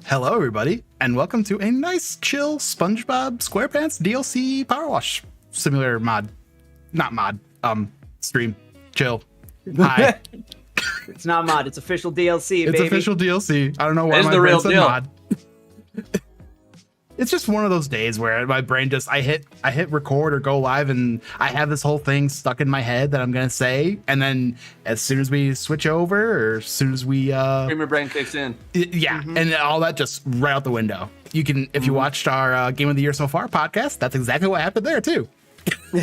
Hello, everybody, and welcome to a nice, chill SpongeBob SquarePants DLC Power Wash Simulator mod. Not mod, stream. Chill. Hi. It's not mod, it's official DLC, baby. It's official DLC. I don't know why It's my the brain real said deal. mod. It's just one of those days where my brain just I hit record or go live and I have this whole thing stuck in my head that I'm gonna say, and then as soon as we switch over or as soon as we Streamer brain kicks in. and all that just right out the window. You can if you watched our Game of the Year So Far podcast, that's exactly what happened there too. I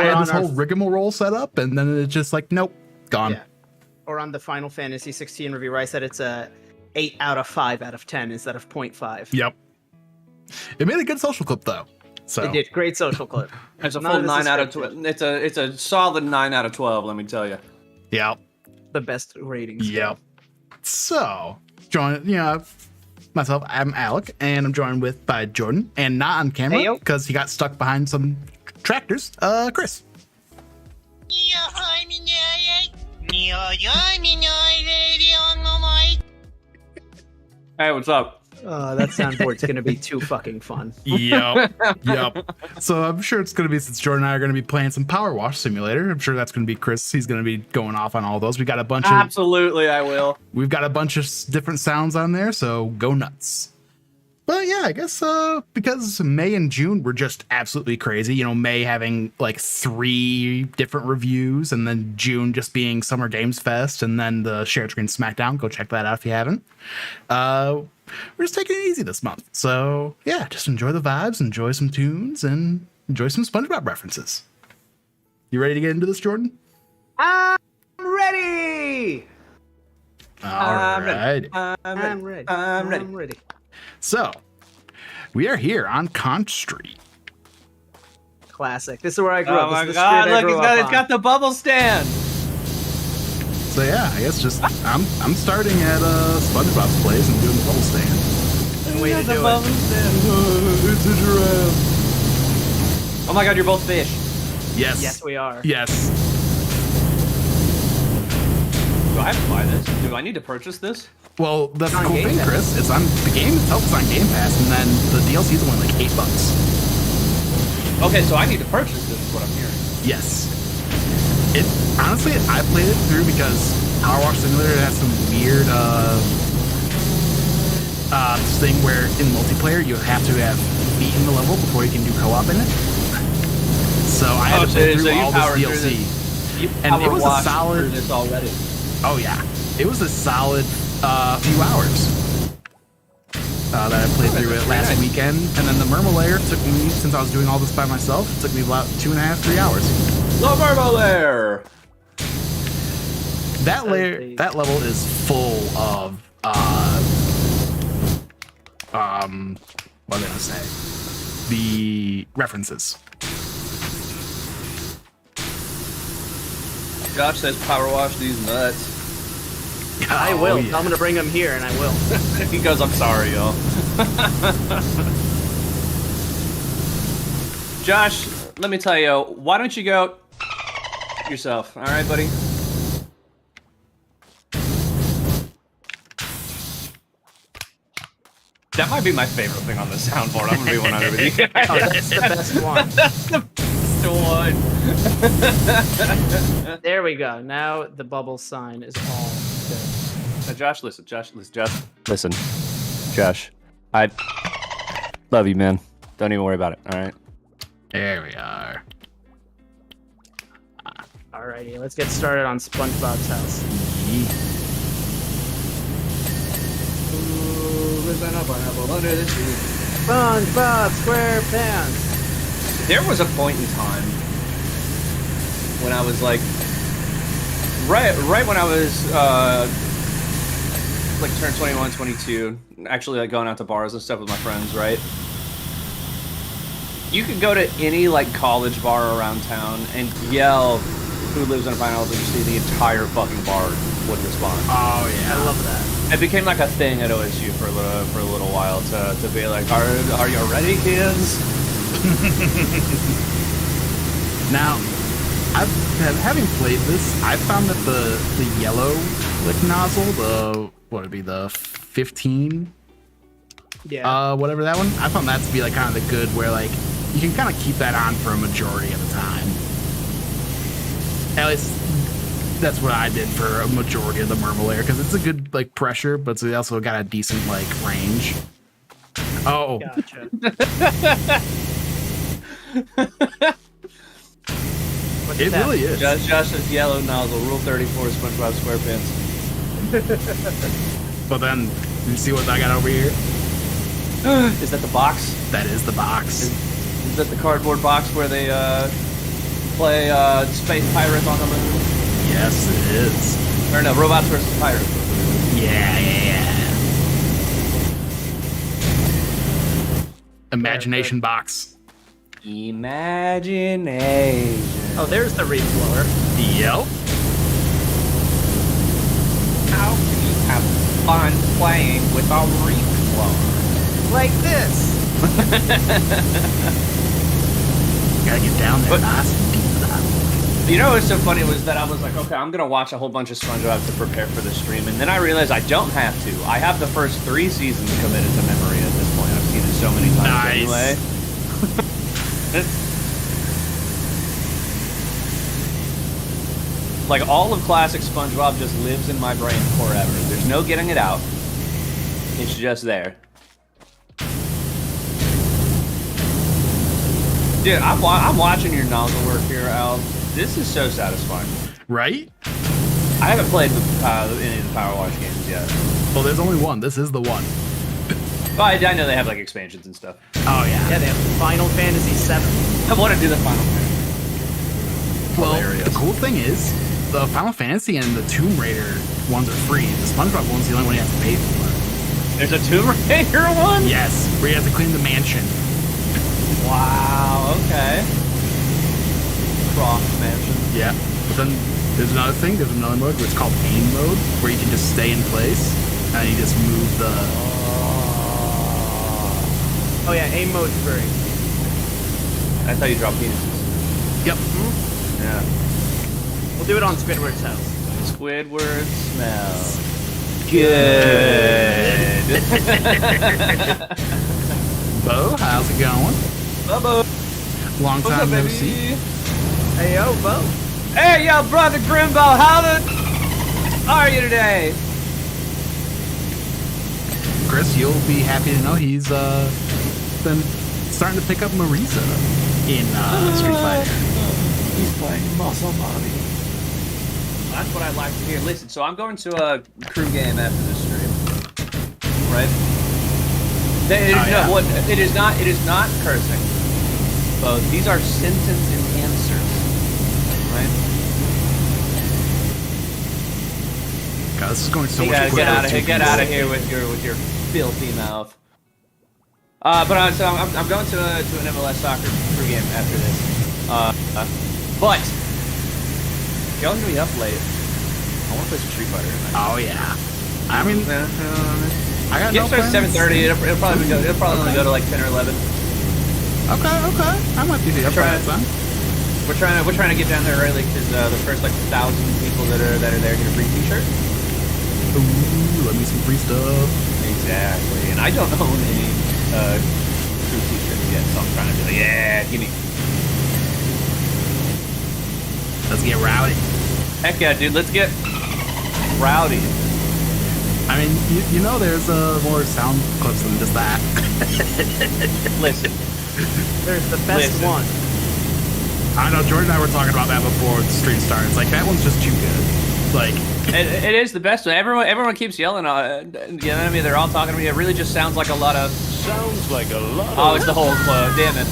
had this whole rigmarole set up and then it's just like nope, gone. Yeah. Or on the Final Fantasy 16 review where I said it's a 8 out of 5 out of 10 instead of 0.5. Yep. It made a good social clip though. So It did. Great social clip. It's a Not full as 9 out of expected. 12. It's a solid 9 out of 12. Let me tell you. Yep. The best ratings. Yep. So, myself, I'm Alec, and I'm joined by Jordan, and not on camera Heyo. because he got stuck behind some tractors. Chris. Hey, what's up? That soundboard's going to be too fucking fun. Yep. Yep. So I'm sure it's going to be, since Jordan and I are going to be playing some Power Wash Simulator, I'm sure that's going to be Chris. He's going to be going off on all those. We got a bunch of Absolutely, I will. We've got a bunch of different sounds on there, so go nuts. But yeah, I guess because May and June were just absolutely crazy. You know, May having like 3 different reviews, and then June just being Summer Games Fest, and then the Shared Screen Smackdown. Go check that out if you haven't. We're just taking it easy this month. So yeah, just enjoy the vibes, enjoy some tunes, and enjoy some SpongeBob references. You ready to get into this, Jordan? I'm ready! All right. I'm ready. I'm ready. I'm ready. So, we are here on Conch Street. Classic. This is where I grew Oh up. This my is the god, street I look, grew it's up got the bubble stand. So yeah, I guess just I'm starting at SpongeBob's place and doing the bubble stand. Way to The do bubble it. stand. It's a giraffe. Oh my god, you're both fish. Yes. Yes, we are. Yes. Do I have to buy this? Do I need to purchase this? Well, that's the on cool Game thing, Pass. Chris. It's on the game itself is on Game Pass, and then the DLC is only like $8. Okay, so I need to purchase this, is what I'm hearing. Yes. It honestly, I played it through because Power Wash Simulator has some weird thing where in multiplayer you have to have beaten the level before you can do co-op in it. So I had to play through all this DLC. You And it power was a washed solid- through this already. Oh yeah, it was a solid few hours that I played through it last nice. weekend, and then the Merma layer took me, since I was doing all this by myself, it took me about 2.5, 3 hours. The Marble Lair. That layer, the- that level is full of what did I say? The references. Josh says power wash these nuts. I will. Oh, yeah. I'm going to bring them here, and I will. He goes, I'm sorry, y'all. Josh, let me tell you, why don't you go yourself, all right, buddy? That might be my favorite thing on the soundboard. I'm gonna be 100 with you. Oh, that's the best one. That's the best one. There we go. Now the bubble sign is all good. Now, Josh, listen. Listen, Josh. I love you, man. Don't even worry about it. All right. There we are. Alrighty, let's get started on SpongeBob's house. SpongeBob SquarePants. There was a point in time when I was like, right when I was like turned 21, 22, actually like going out to bars and stuff with my friends, right? You could go to any like college bar around town and yell "Who lives in a pineapple?" and you see the entire fucking bar would respond. Oh yeah. I love that. It became like a thing at OSU for a little while to be like, are you ready, kids? Now, having played this, I found that the yellow lick nozzle, the what would it be, the 15 Yeah. whatever that one. I found that to be like kind of the good where like you can kind of keep that on for a majority of the time. At least that's what I did for a majority of the Murmur because it's a good like pressure, but it's also got a decent like range. Oh, Gotcha. What's it that? really is. Josh's yellow nozzle, Rule 34, SpongeBob SquarePants. But then you see what I got over here? Is that the box? That is the box. Is that the cardboard box where they play Space Pirates on the moon? Yes, it is. Or no, Robots versus Pirates. Yeah. Imagination box. Imagination. Oh, there's the reef blower. Yep. How can you have fun playing with a reef blower? Like this. Gotta get down there nice and deep. You know what's so funny was that I was like, okay, I'm gonna watch a whole bunch of SpongeBob to prepare for the stream, and then I realized I don't have to. I have the first 3 seasons committed to memory at this point. I've seen it so many times anyway. Like all of classic SpongeBob just lives in my brain forever. There's no getting it out. It's just there. Dude, I'm watching your nozzle work here, Al. This is so satisfying. Right? I haven't played any of the Power Wash games yet. Well, there's only one. This is the one. Well, I know they have like expansions and stuff. Oh, yeah. Yeah, they have Final Fantasy VII. I want to do the Final Fantasy. Well, Hilarious. the cool thing is, the Final Fantasy and the Tomb Raider ones are free. The SpongeBob one's the only one you have to pay for. There's a Tomb Raider one? Yes, where you have to clean the mansion. Wow, okay. Croft Mansion. Yeah. But then there's another thing. There's another mode where it's called aim mode, where you can just stay in place and you just move the. Oh yeah, aim mode's free. That's how you drop penises. Yep. Yeah. We'll do it on Squidward's house. Squidward smells good. Bo, how's it going? Bubba. Long What's up, time no baby? see. Hey yo, Bo. Hey, yo, brother Grimbo, how are you today? Chris, you'll be happy to know he's been starting to pick up Marisa in Street Fighter. He's playing Muscle Bobby. That's what I'd like to hear. Listen, so I'm going to a crew game after this stream, right? It is not cursing. But these are sentence enhancers, right? God, this is going so You much gotta quicker. get out of here with your filthy mouth. I'm going to an MLS soccer crew game after this. But y'all gonna be up late. I want to play some Street Fighter tonight. Oh yeah. I mean, I got Game no starts plans. 7:30. It'll probably only go to like 10 or 11. Okay. I might be there for that time. We're trying to get down there early because the first like 1,000 people that are there get a free T-shirt. Ooh, let me some free stuff. Exactly. And I don't own any crew T-shirts yet, so I'm trying to be like, yeah, give me. Let's get rowdy. Heck yeah, dude. Let's get rowdy. I mean, you know, there's more sound clips than just that. Listen. There's the best Listen. one. I know Jordan and I were talking about that before the stream started. It's like that one's just too good. Like It is the best one. Everyone keeps yelling at me. They're all talking to me. It really just sounds like a lot of. Sounds like a lot Oh, it's the whole damn it.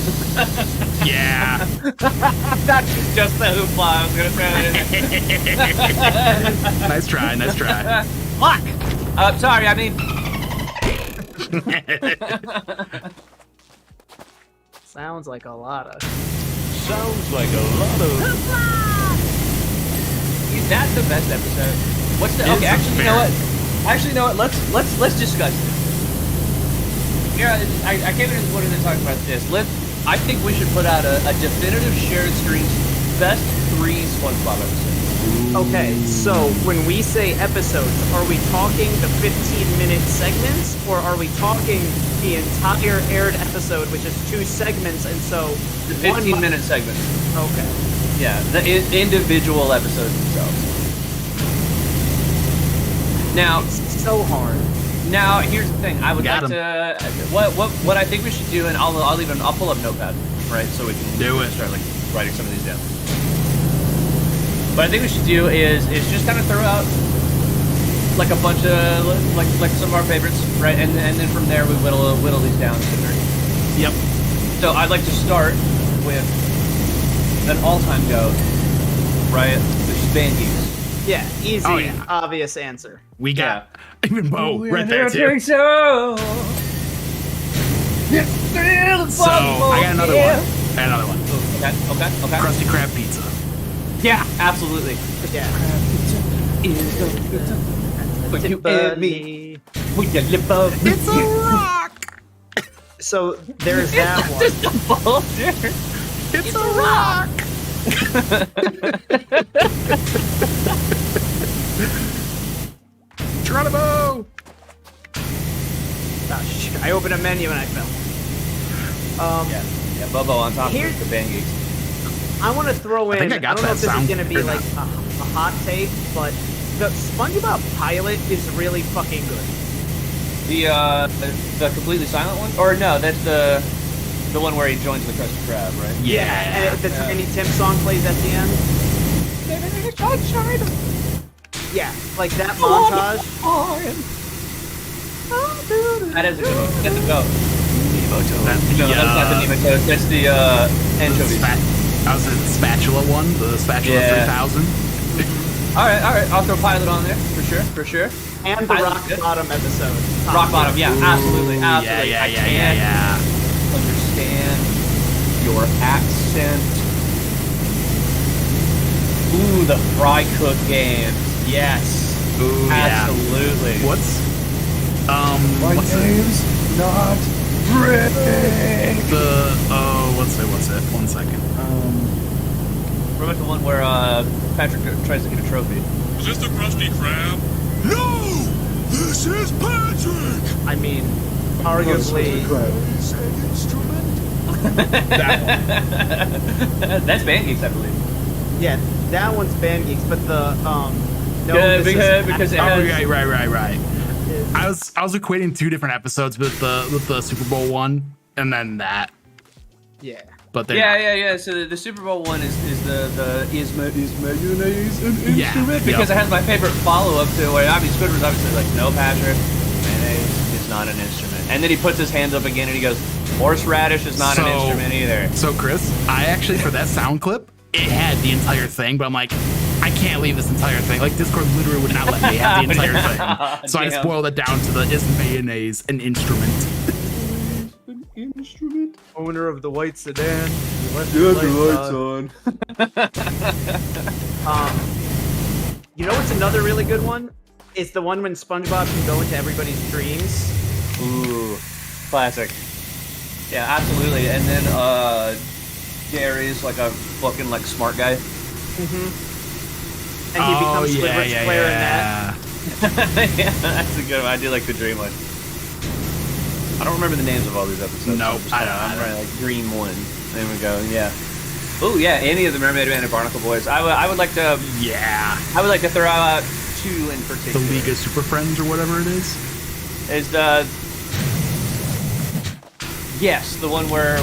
yeah. Not just the hoopla. I was gonna throw it in. Nice try. Fuck. Sorry. I mean. Sounds like a lot of. Sounds like a lot of. That's the best episode. What's the? Okay, actually, you know what? Let's discuss this. Yeah, I came in and wanted to talk about this. I think we should put out a definitive shared screen best 3 SpongeBob episodes. Okay, so when we say episodes, are we talking the 15-minute segments, or are we talking the entire aired episode, which is 2 segments, and so The 15-minute segment. Okay. Yeah, the individual episodes themselves. Now, It's so hard. now here's the thing. I would Got like to what I think we should do, and I'll pull up Notepad, right, so we can Do it. start like writing some of these down. What I think we should do is just kind of throw out like a bunch of like some of our favorites, right, and then from there we whittle these down to 30. Yep. So I'd like to start with an all-time goat, right, which is Band Geeks. Yeah, easy, Oh, yeah. obvious answer. We got even Bo Oh, right there too. So. So I got another one. Okay. Krusty Krab pizza. Yeah, absolutely. Yeah. For you and me, we can live up. It's a rock. So there's that one. Just a bullshit. It's a rock. Geronimo. Gosh, I opened a menu and I fell. Yeah, Bobo on top Here's- of the Band Geeks. I want to throw in. think I got don't know that if this is sound going to be or like not. a hot take, but the SpongeBob pilot is really fucking good. The completely silent one, or no? That's the one where he joins the Krusty Krab, right? Yeah. And the Tiny Tim song plays at the end. Yeah, like that montage. That is a good one. That's a goat. That's No, the, that's not the nematode. That's the anchovies. That was the spatula one, the spatula Yeah. 3000. All right. I'll throw pilot on there for sure. And the I Rock like it. Bottom episode. Rock bottom, yeah, absolutely. Yeah, I yeah. can't understand your accent. Ooh, the Fry Cook games. Yes. Ooh, yeah. Absolutely. What's the not Rick. what's it? 1 second. What about the one where Patrick tries to get a trophy? Is this the Krusty Krab? No! This is Patrick! I mean, arguably. That's Band Geeks, I believe. Yeah, that one's Band Geeks, but the no, Yeah, this because is it Oh, has- right. I was equating 2 different episodes with the Super Bowl one and then that, yeah. but they're Yeah, not. yeah. So the Super Bowl one is mayonnaise an Yeah, instrument? Because yep. it has my favorite follow up to where Squidward's obviously like, no, Patrick, mayonnaise is not an instrument. And then he puts his hands up again and he goes, horseradish is not an instrument either. So Chris, I actually for that sound clip, it had the entire thing, but I'm like, I can't leave this entire thing. Like Discord literally would not let me have the entire thing. So I Damn. spoiled it down to the is mayonnaise an instrument? An instrument? Owner of the white sedan. on. You know what's another really good one? Is the one when SpongeBob can go into everybody's dreams. Ooh, classic. Yeah, absolutely. And then Gary's like a fucking like smart guy. And he becomes Squidward's player in that. Yeah, that's a good one. I do like the dream one. I don't remember the names of all these episodes. Nope, so I don't I'm either. right, like Dream One. There we go. Yeah. Oh yeah, any of the Mermaid Man and Barnacle Boys. I would like to Yeah. throw out 2 in The particular. League of Super Friends or whatever it is. Is the the one where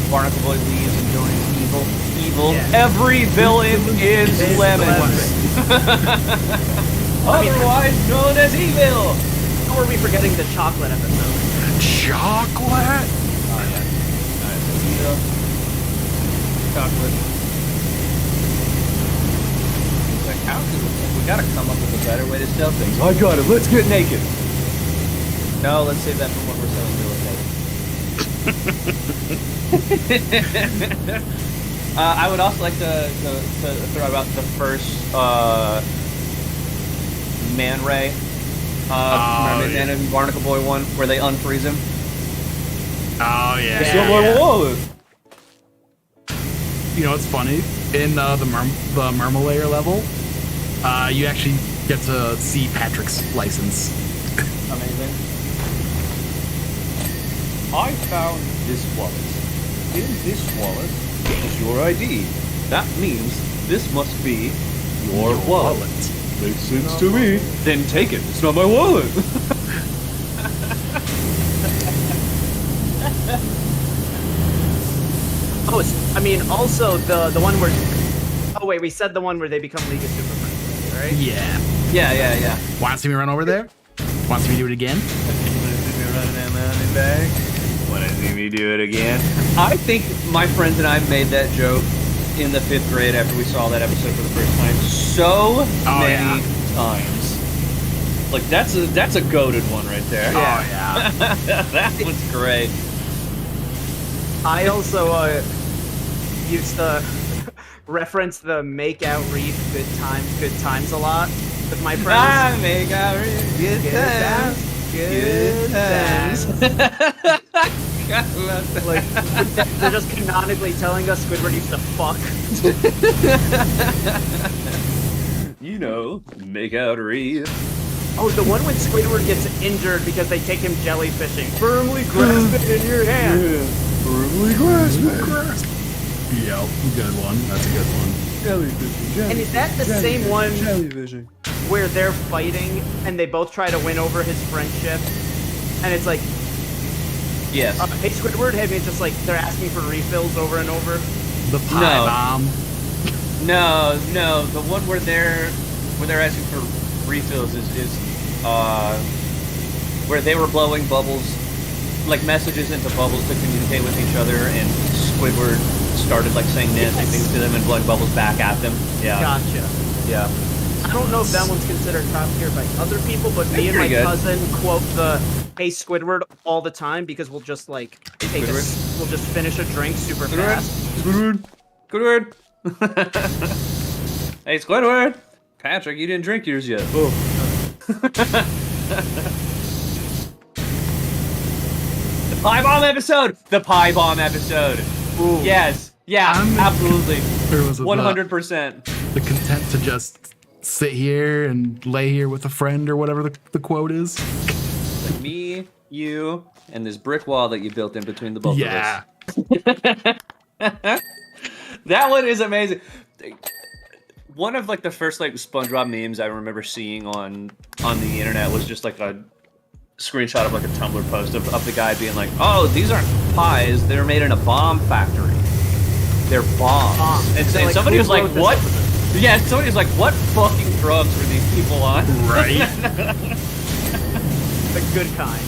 Barnacle Boy leaves and joins evil. Yeah. Every villain is lemon. Otherwise known as evil. How are we forgetting the chocolate episode? Chocolate? Oh yeah. Alright, so evil. Chocolate. It's like, how do we gotta come up with a better way to sell things? I got it, let's get naked. No, let's save that for when we're selling real estate. I would also like to throw out the first Man Ray Mermaid Man and Barnacle Boy one where they unfreeze him. Oh yeah. Wallet. You know what's funny? In the Mermalayer level, You actually get to see Patrick's license. Amazing. I found this wallet. In this wallet is your ID. That means this must be your wallet. Makes sense to me. Then take it. It's not my wallet. Oh, I mean, also the one where. Oh wait, we said the one where they become League of Super Friends, right? Yeah. Yeah. Want to see me run over there? Want to see me do it again? Want to see me do it again? I think my friends and I made that joke in the 5th grade after we saw that episode for the first time so many times. Like that's a goated one right there. Oh yeah. That one's great. I also used to reference the make out read good times a lot with my friends. I make out good times. Good times. God, I love that. Like they're just canonically telling us Squidward used to fuck. You know, make out read. Oh, the one when Squidward gets injured because they take him jellyfishing. Firmly grasp it in your hand. Firmly grasp it. Yep, good one. That's a good one. Jellyfishing. And is that the same one Jellyfishing. where they're fighting and they both try to win over his friendship? And it's like, Yes. hey Squidward, have you just like they're asking for refills over and over? The pie bomb. No. The one where they're asking for refills is where they were blowing bubbles, like messages into bubbles to communicate with each other, and Squidward started like saying nasty things to them and blowing bubbles back at them. Yeah. Gotcha. Yeah. I don't know if that one's considered top tier by other people, but me and my Pretty good. cousin quote the "Hey Squidward" all the time because we'll just like we'll just finish a drink super fast. Squidward. Hey Squidward. Patrick, you didn't drink yours yet. Oh. The pie bomb episode. The pie bomb episode. Ooh. Yes. Yeah. Absolutely. There was 100%. the content to just sit here and lay here with a friend or whatever the quote is. Like me, you, and this brick wall that you built in between the both Yeah. of us. That one is amazing. One of like the first like SpongeBob memes I remember seeing on the internet was just like a screenshot of like a Tumblr post of the guy being like, "Oh, these aren't pies. They're made in a bomb factory. They're bombs." And So, like, somebody who was like, wrote this "What?" episode? Yeah, somebody was like, "What fucking drugs were these people on?" Right. The good kind.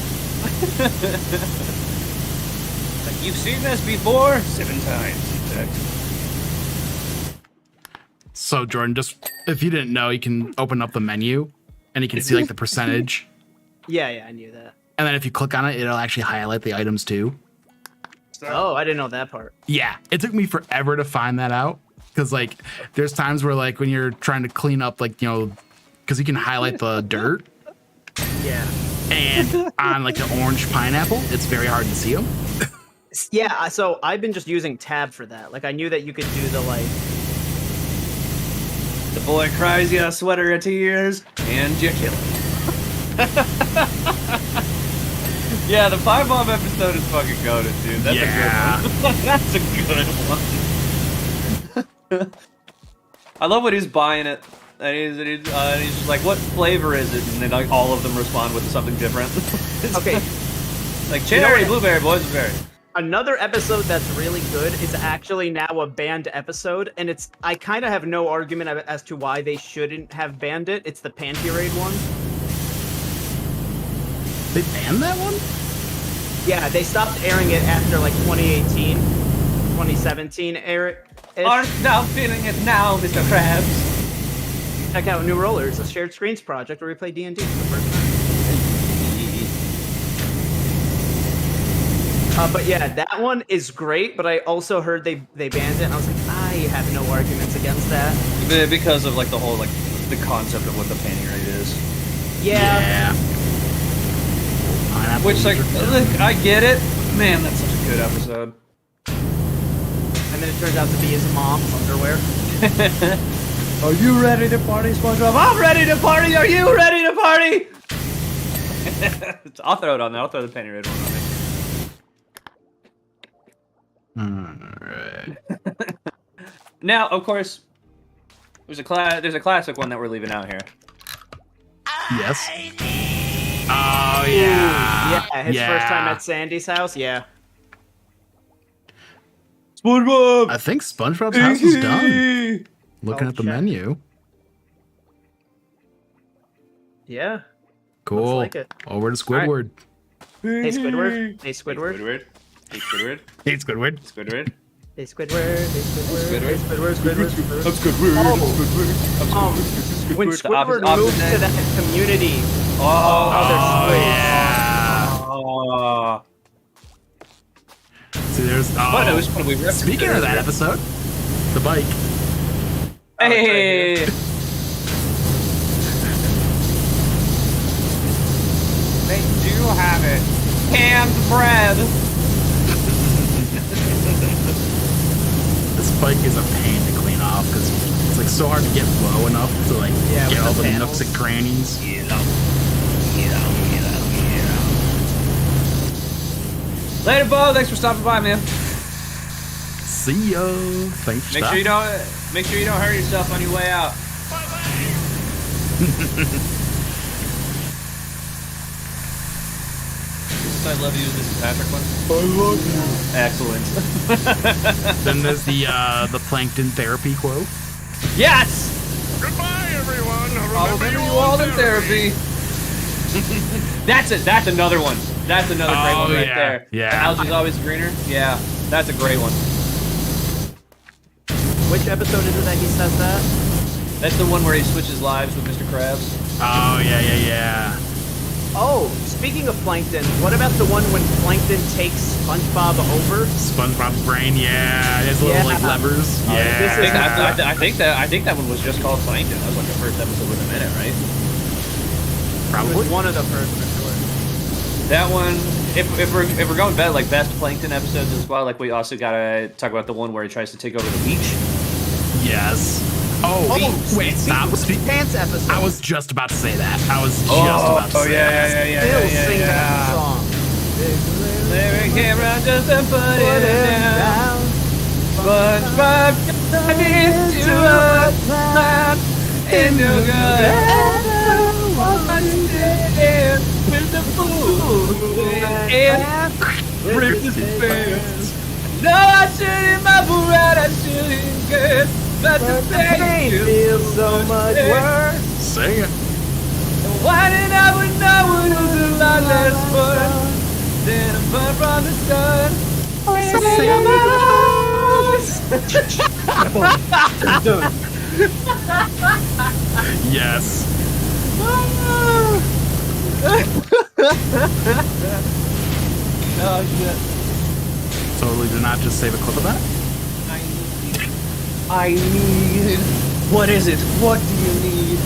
Like, you've seen this before 7 times. So Jordan, just if you didn't know, you can open up the menu and you can see like the percentage. Yeah, I knew that. And then if you click on it, it'll actually highlight the items too. Oh, I didn't know that part. Yeah, it took me forever to find that out because like there's times where like when you're trying to clean up like because you can highlight the dirt Yeah. and on like the orange pineapple, it's very hard to see them. Yeah, so I've been just using tab for that. Like I knew that you could do the like. The boy cries you a sweater of tears, and you kill him. Yeah, the pie bomb episode is fucking goated, dude. That's a good one. That's a good one. I love when he's buying it, and he's just like, "What flavor is it?" And then like all of them respond with something different. Okay. Like cherry, blueberry, boysenberry. Another episode that's really good is actually now a banned episode, and I kind of have no argument as to why they shouldn't have banned it. It's the Panty Raid one. They banned that one? Yeah, they stopped airing it after like 2018, 2017 air. Aren't thou feeling it now, Mr. Krabs? Check out New Rollers, a shared screens project where we play D&D for the first time. But yeah, that one is great, but I also heard they banned it, and I was like, I have no arguments against that. Because of like the whole like the concept of what the panty raid is. Yeah. Pineapple Which like lizard. look, I get it. Man, that's such a good episode. And then it turns out to be his mom's underwear. Are you ready to party, SpongeBob? I'm ready to party. Are you ready to party? I'll throw it on there. I'll throw the penny red one on there. Alright. Now, of course, there's a classic one that we're leaving out here. Yes. Oh yeah. Yeah, his first time at Sandy's house. Yeah. SpongeBob. I think SpongeBob's house is done. Looking I'll at the check. menu. Yeah. Cool. Looks like it. Over to Squidward. Hey Squidward. Hey Squidward. Squidward. Hey Squidward. Hey Squidward. Squidward. Hey Squidward. Hey Squidward. Squidward. Hey Squidward. Squidward. Squidward. I'm Squidward. I'm Squidward. I'm When Squidward. The Squidward opposite moved to end. that community, Oh, they're squids. yeah. Oh. See, there's. What? It Oh. was fun. We ripped Speaking it. of that episode, the bike. Hey. They do have it. Canned bread. This bike is a pain to clean off because it's like so hard to get low enough to like Yeah, get with all the the panels. nooks and crannies. Later, Bo. Thanks for stopping by, man. See ya. Thanks for Make sure you don't hurt yourself on your way out. I love you. This is Patrick one. I love you. Excellent. Then there's the plankton therapy quote. Yes. Goodbye, everyone. I'll remember you all in therapy. That's it. That's another one. That's another great Oh, one right yeah. there. Yeah. The house is always greener. Yeah, that's a great one. which episode is it that he says that? That's the one where he switches lives with Mr. Krabs. Oh yeah. Oh, speaking of Plankton, what about the one when Plankton takes SpongeBob over? SpongeBob's brain. Yeah, his little like Yeah. levers. I think, Yeah. I think that one was just called Plankton. That was like the first episode with him in it, right? It Probably. was one of the first, for sure. That one. If we're going back like best Plankton episodes as well, like we also gotta talk about the one where he tries to take over the beach. Yes. Oh, wait, stop. Pants episode. I was just about to say that. I was just about to say that. Still sing that song. Larry came around just to put it down. SpongeBob got into a cloud in the good. With the food and ripped his pants. No, I shouldn't, my right, I shouldn't get. But the pain feels so much worse. Sing it. Why did I would know it was a lot less fun than a fun from the sun? Yes. Oh shit. Totally did not just save a clip of that. I need. What is it? What do you need?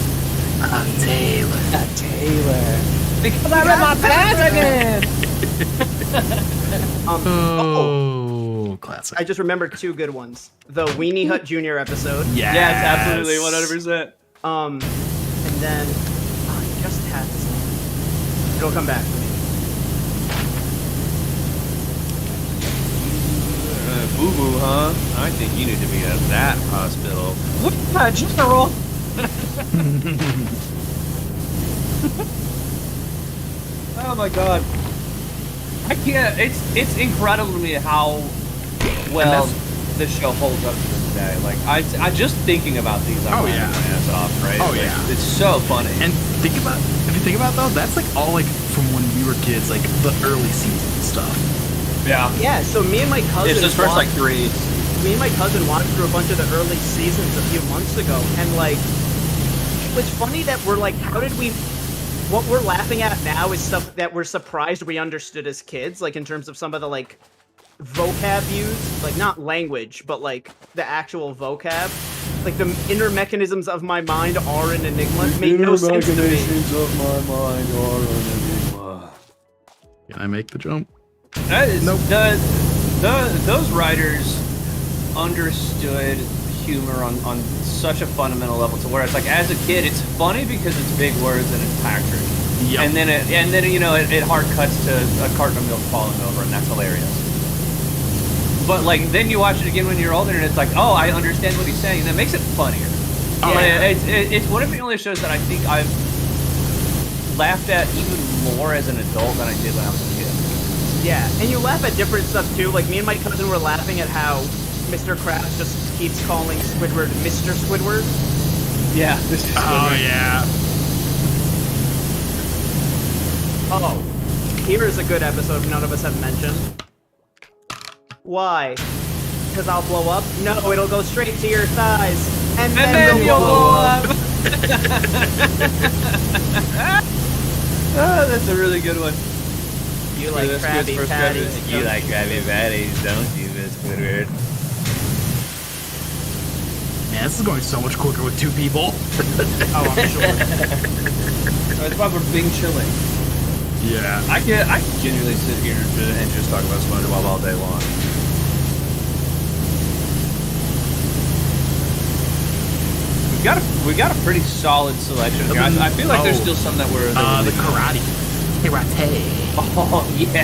A Taylor. A Taylor. Because I read my pants again. Oh, classic. I just remembered two good ones. The Weenie Hut Jr. episode. Yes. Yes, absolutely, 100%. And then I just had this one. It'll come back to me. Boo boo, huh? I think you need to be at that hospital. What? General. Oh my god. I can't. It's incredible to me how well this show holds up to this day. Like I just thinking about these. I'm laughing my ass off, right? Oh, Like, yeah. It's so funny. And if you think about though, that's like all like from when we were kids, like the early season stuff. Yeah. Yeah, so me and my cousin. It's just first like 3. Me and my cousin watched through a bunch of the early seasons a few months ago, and like, it was funny that we're like, how did we? What we're laughing at now is stuff that we're surprised we understood as kids, like in terms of some of the like vocab used, like not language, but like the actual vocab. Like the inner mechanisms of my mind are an enigma. It made no sense to me. of my mind are an enigma. Can I make the jump? That is, those writers understood humor on such a fundamental level to where it's like, as a kid, it's funny because it's big words and it's tactical. Yep. And then it hard cuts to a carton of milk falling over, and that's hilarious. But like then you watch it again when you're older, and it's like, oh, I understand what he's saying, and that makes it funnier. Oh, yeah. It's one of the only shows that I think I've laughed at even more as an adult than I did when I was a kid. Yeah, and you laugh at different stuff too. Like me and my cousin were laughing at how Mr. Krabs just keeps calling Squidward Mr. Squidward. Yeah, this is Oh yeah. Oh, here is a good episode none of us have mentioned. Why? Because I'll blow up? No, it'll go straight to your thighs. And then you'll blow up. Oh, that's a really good one. You like Krabby Patties. You like Krabby Patties, don't you, Miss Squidward? Man, this is going so much quicker with 2 people. Oh, I'm sure. That's why we're being chilling. Yeah. I can genuinely sit here and just talk about SpongeBob all day long. We got a pretty solid selection here. I feel like there's still some that were the karate. Karate. Oh yeah.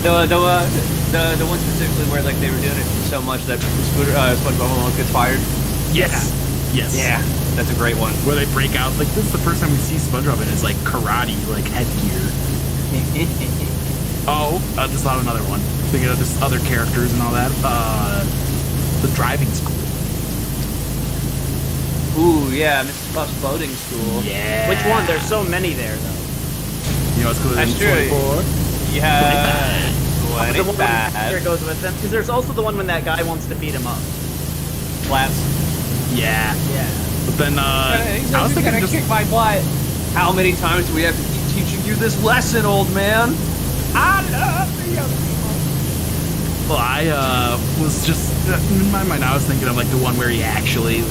The one specifically where like they were doing it so much that SpongeBob almost gets fired. Yes. Yes. Yeah, that's a great one. Where they break out. Like this is the first time we see SpongeBob in his like karate like headgear. Oh, just thought of another one. Thinking of just other characters and all that. The driving school. Ooh, yeah, Mrs. Puff's boating school. Yeah. Which one? There's so many there, though. You know, it's called That's true. 24. Yeah. The one 25. here goes with them. Because there's also the one when that guy wants to beat him up. Flats. Yeah. Yeah. But then, I was thinking just... kick my butt. How many times do we have to keep teaching you this lesson, old man? I love the young people. Well, I was just in my mind. I was thinking of like the one where he actually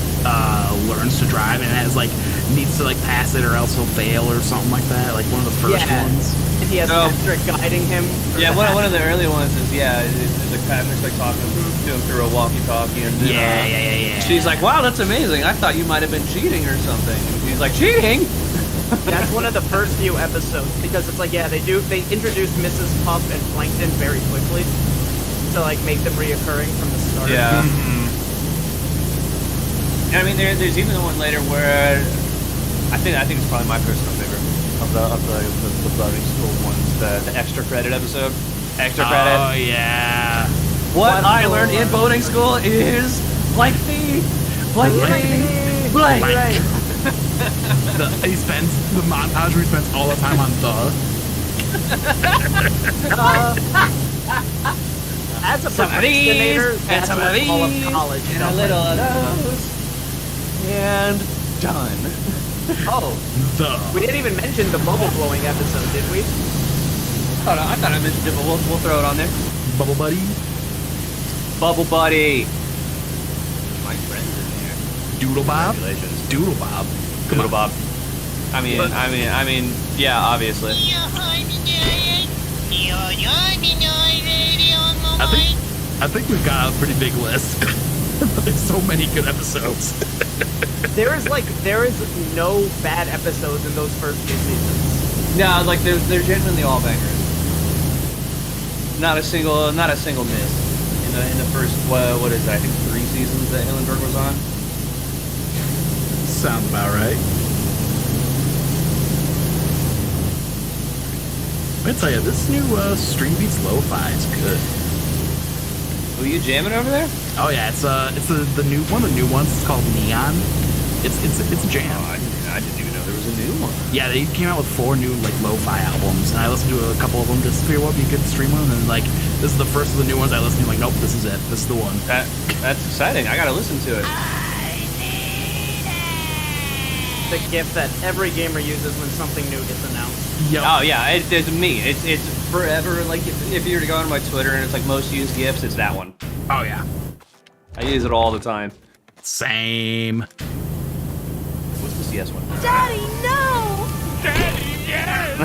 learns to drive and has like needs to like pass it or else he'll fail or something like that. Like one of the first ones. And he has Patrick guiding him. Yeah, one of the early ones is the Patrick's like talking to him through a walkie-talkie, and then, yeah. she's like, "Wow, that's amazing. I thought you might have been cheating or something." And he's like, "Cheating?" That's one of the first few episodes because it's like they introduce Mrs. Puff and Plankton very quickly. To like make them reoccurring from the start. Yeah. Mm-hmm. I mean, there's even the one later where I think it's probably my personal favorite of the boating school ones, the extra credit episode. Extra credit. Oh yeah. What I learned in boating school is blank me. He spends the montage where he spends all the time on As a procrastinator, that's some of what all of these, college and felt a little of those, and done. Oh, we didn't even mention the bubble blowing episode, did we? I thought I mentioned it, but we'll throw it on there. Bubble Buddy. Bubble Buddy. My friend's in here. Doodle Bob. Congratulations. Doodle Bob. Doodle Bob. I mean, yeah, obviously. I think we've got a pretty big list. There's so many good episodes. There is no bad episodes in those first few seasons. No, like they're genuinely all bangers. Not a single miss in the first what is it? I think 3 seasons that Hillenberg was on. Sounds about right. I tell you, this new Stream Beats Lo-Fi is good. Were you jamming over there? Oh yeah, it's the new one of the new ones. It's called Neon. It's a jam. Oh, I didn't even know there was a new one. Yeah, they came out with 4 new like lo-fi albums, and I listened to a couple of them just to figure out what would be a good stream one. And then like this is the first of the new ones I listened to. Like, nope, this is it. This is the one. That's exciting. I gotta listen to it. The gift that every gamer uses when something new gets announced. Yep. Oh yeah, it's me. It's forever. Like if you were to go on my Twitter and it's like most used gifts, it's that one. Oh yeah. I use it all the time. Same. What's the CS one? Daddy, no! Daddy, yes!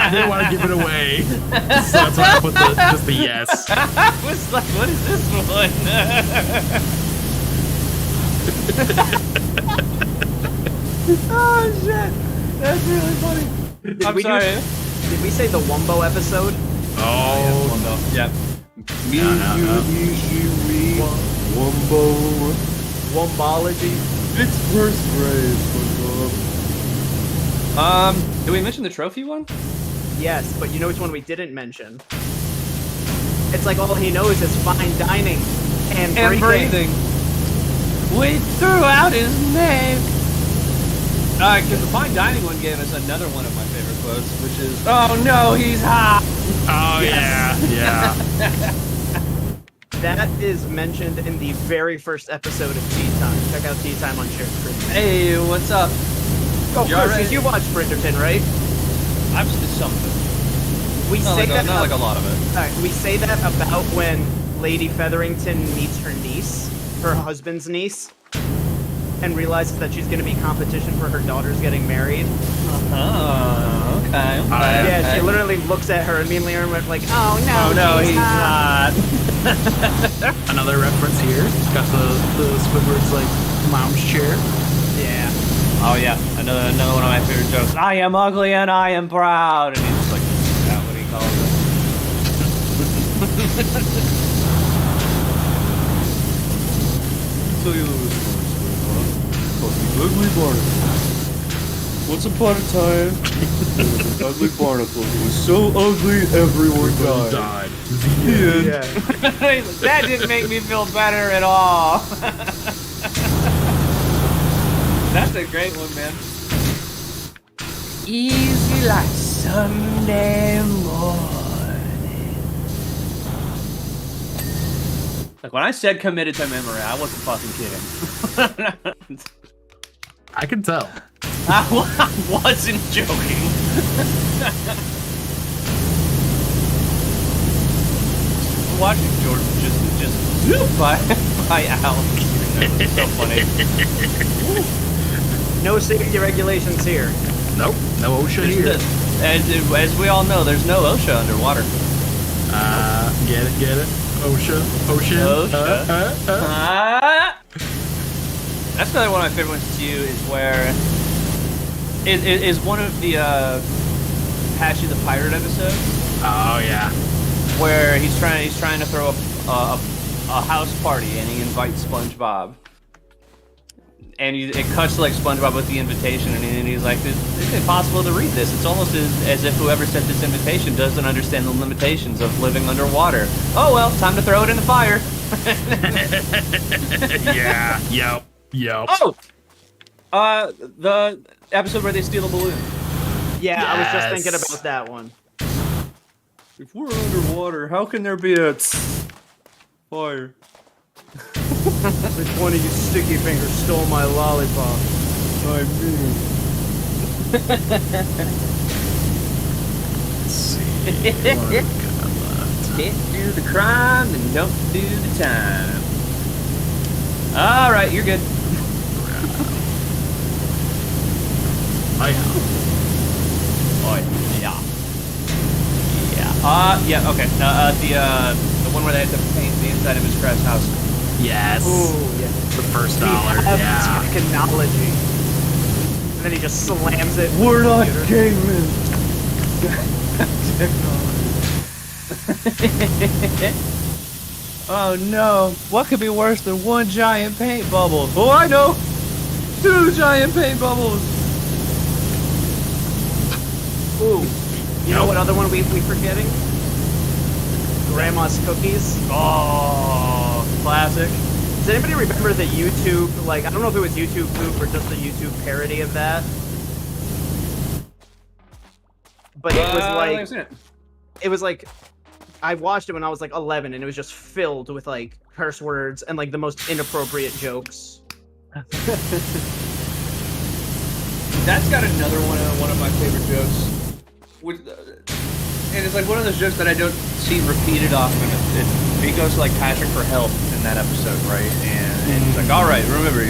I didn't want to give it away, so that's why I put just the yes. I was like, what is this one? Oh shit, that's really funny. I'm sorry. Did we say the Wumbo episode? Oh, Yeah. Wumbo. Wumbology? It's first grade, SpongeBob. Did we mention the trophy one? Yes, but you know which one we didn't mention? It's like all he knows is fine dining and breathing. We threw out his name. Because the fine dining one gave us another one of my favorite quotes, which is, "Oh no, he's hot." oh yeah. That is mentioned in the very first episode of Tea Time. Check out Tea Time on shared screen. Hey, what's up? Oh, You Chris, already- you watched Bridgerton, right? I've seen something. We Not say like, that not like a lot of it. Alright, we say that about when Lady Featherington meets her niece, her husband's niece, and realizes that she's going to be competition for her daughter's getting married. Oh, okay. Yeah, she literally looks at her and me and Liam went like, "Oh no, Oh no, he's he's not. Another reference here. It's got the Squidward's like lounge chair. Yeah. Oh yeah, another one of my favorite jokes. I am ugly and I am proud, and he's just like, is that what he calls it? Tell you the story, called the Ugly Barnacle. Once upon a time, there was an ugly barnacle. It was so ugly, everyone died. The end. Yeah. That didn't make me feel better at all. That's a great one, man. Easy like Sunday morning. Like when I said committed to memory, I wasn't fucking kidding. I can tell. I wasn't joking. Watching Jordan just zoop by Al. It's so funny. No safety regulations here. Nope. No OSHA here. As we all know, there's no OSHA underwater. Get it? OSHA. OSHA. That's another one of my favorite ones too. Is where it is one of the Patchy the Pirate episodes Oh yeah. where he's trying to throw a house party and he invites SpongeBob. And it cuts to like SpongeBob with the invitation, and he's like, "It's impossible to read this. It's almost as if whoever sent this invitation doesn't understand the limitations of living underwater." Oh well, time to throw it in the fire. Yeah. Yep. Oh, the episode where they steal a balloon. Yeah, I was just Yes. thinking about that one. If we're underwater, how can there be a fire? Which one of you sticky fingers stole my lollipop? I mean, Let's see. What we got left? Can't do the crime and don't do the time. All right, you're good. Oh yeah. Oh yeah. Yeah. Okay. The one where they had to paint the inside of his crest house. Yes. Ooh, yeah. The first We dollar. have Yeah. technology. And then he just slams it. we're not Computer. cavemen. Oh no! What could be worse than one giant paint bubble? Oh, I know! 2 giant paint bubbles! Ooh. You know what other one we forgetting? Grandma's Cookies. Oh, classic. Does anybody remember the YouTube, like, I don't know if it was YouTube Poop or just a YouTube parody of that? But it was like, it was like, I watched it when I was like 11 and it was just filled with like curse words and like the most inappropriate jokes. That's got another one of my favorite jokes. Which, and it's like one of those jokes that I don't see repeated often. He goes to like Patrick for help in that episode, right? And he's like, "All right, remember,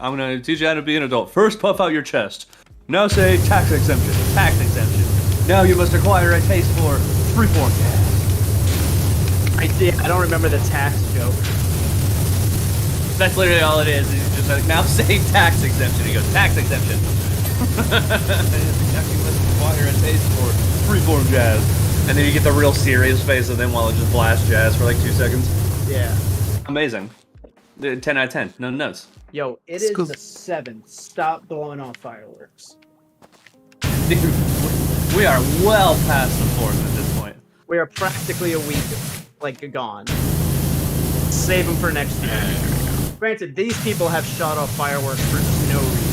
I'm gonna teach you how to be an adult. First, puff out your chest. Now say tax exemption." tax exemption. Now you must acquire a taste for freeform gas. I don't remember the tax joke. That's literally all it is. It's just like, now say tax exemption. He goes, tax exemption. Now you must acquire a taste for freeform jazz. And then you get the real serious face of them while it just blasts jazz for like 2 seconds. Yeah. Amazing. 10 out of 10. No notes. Yo, it is the 7th. Stop blowing off fireworks. Dude, we are well past the 4th at this point. We are practically a week, like, gone. Save them for next year. Granted, these people have shot off fireworks for no reason.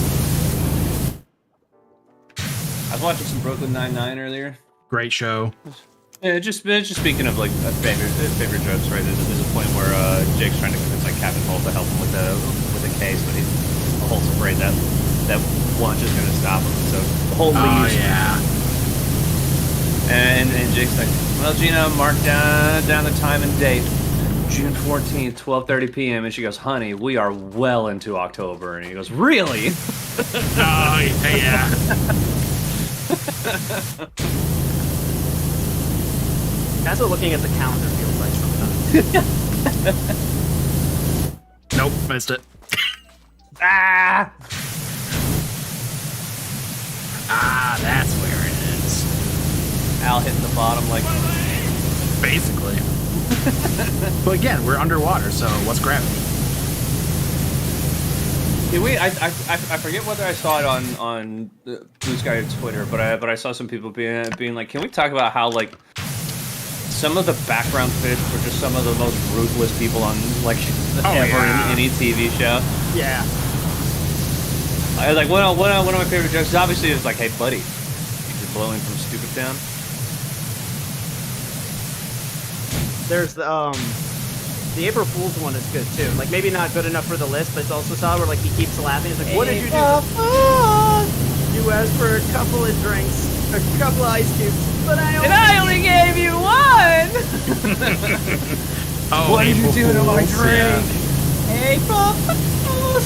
I was watching some Brooklyn Nine-Nine earlier. Great show. Yeah, just speaking of like favorite jokes, right? There's a point where Jake's trying to convince like Captain Holt to help him with a case, but Holt's afraid that lunch is going to stop him. So Holt leaves. Oh yeah. And Jake's like, well, Gina, mark down the time and date, June 14th, 12:30 p.m. And she goes, honey, we are well into October. And he goes, really? Oh yeah. That's what looking at the calendar feels like sometimes. Nope, missed it. Ah! Ah, that's where it is. Al hitting the bottom like... Basically. But again, we're underwater, so what's gravity? I forget whether I saw it on Blue Sky or Twitter, but I saw some people being like, can we talk about how like some of the background fish were just some of the most ruthless people on like ever in any TV show? Yeah. I like one of my favorite jokes is obviously it's like, hey buddy, you just blowing from Stupid Town. There's the April Fool's one is good too. Like maybe not good enough for the list, but it's also solid where like he keeps laughing. He's like, what did you do? You asked for a couple of drinks, a couple of ice cubes, but I only gave you one. Oh, What did you do to my Fools, drink? yeah. April Fools.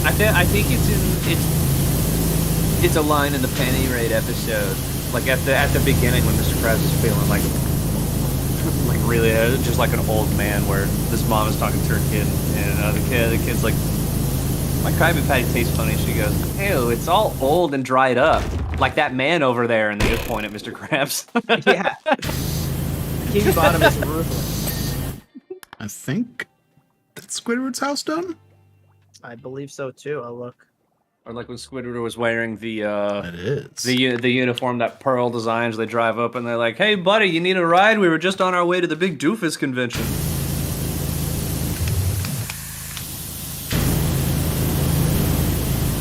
I think it's a line in the Penny Raid episode. Like at the beginning when Mr. Krabs is feeling like really just like an old man, where this mom is talking to her kid, and the kid's like, my Krabby Patty tastes funny. She goes, ew, it's all old and dried up, like that man over there, and they just point at Mr. Krabs. Yeah. King Bottom is ruthless. I think that's Squidward's house done. I believe so too. I'll look. Or like when Squidward was wearing the It is. the uniform that Pearl designs. They drive up and they're like, "Hey, buddy, you need a ride? We were just on our way to the big doofus convention."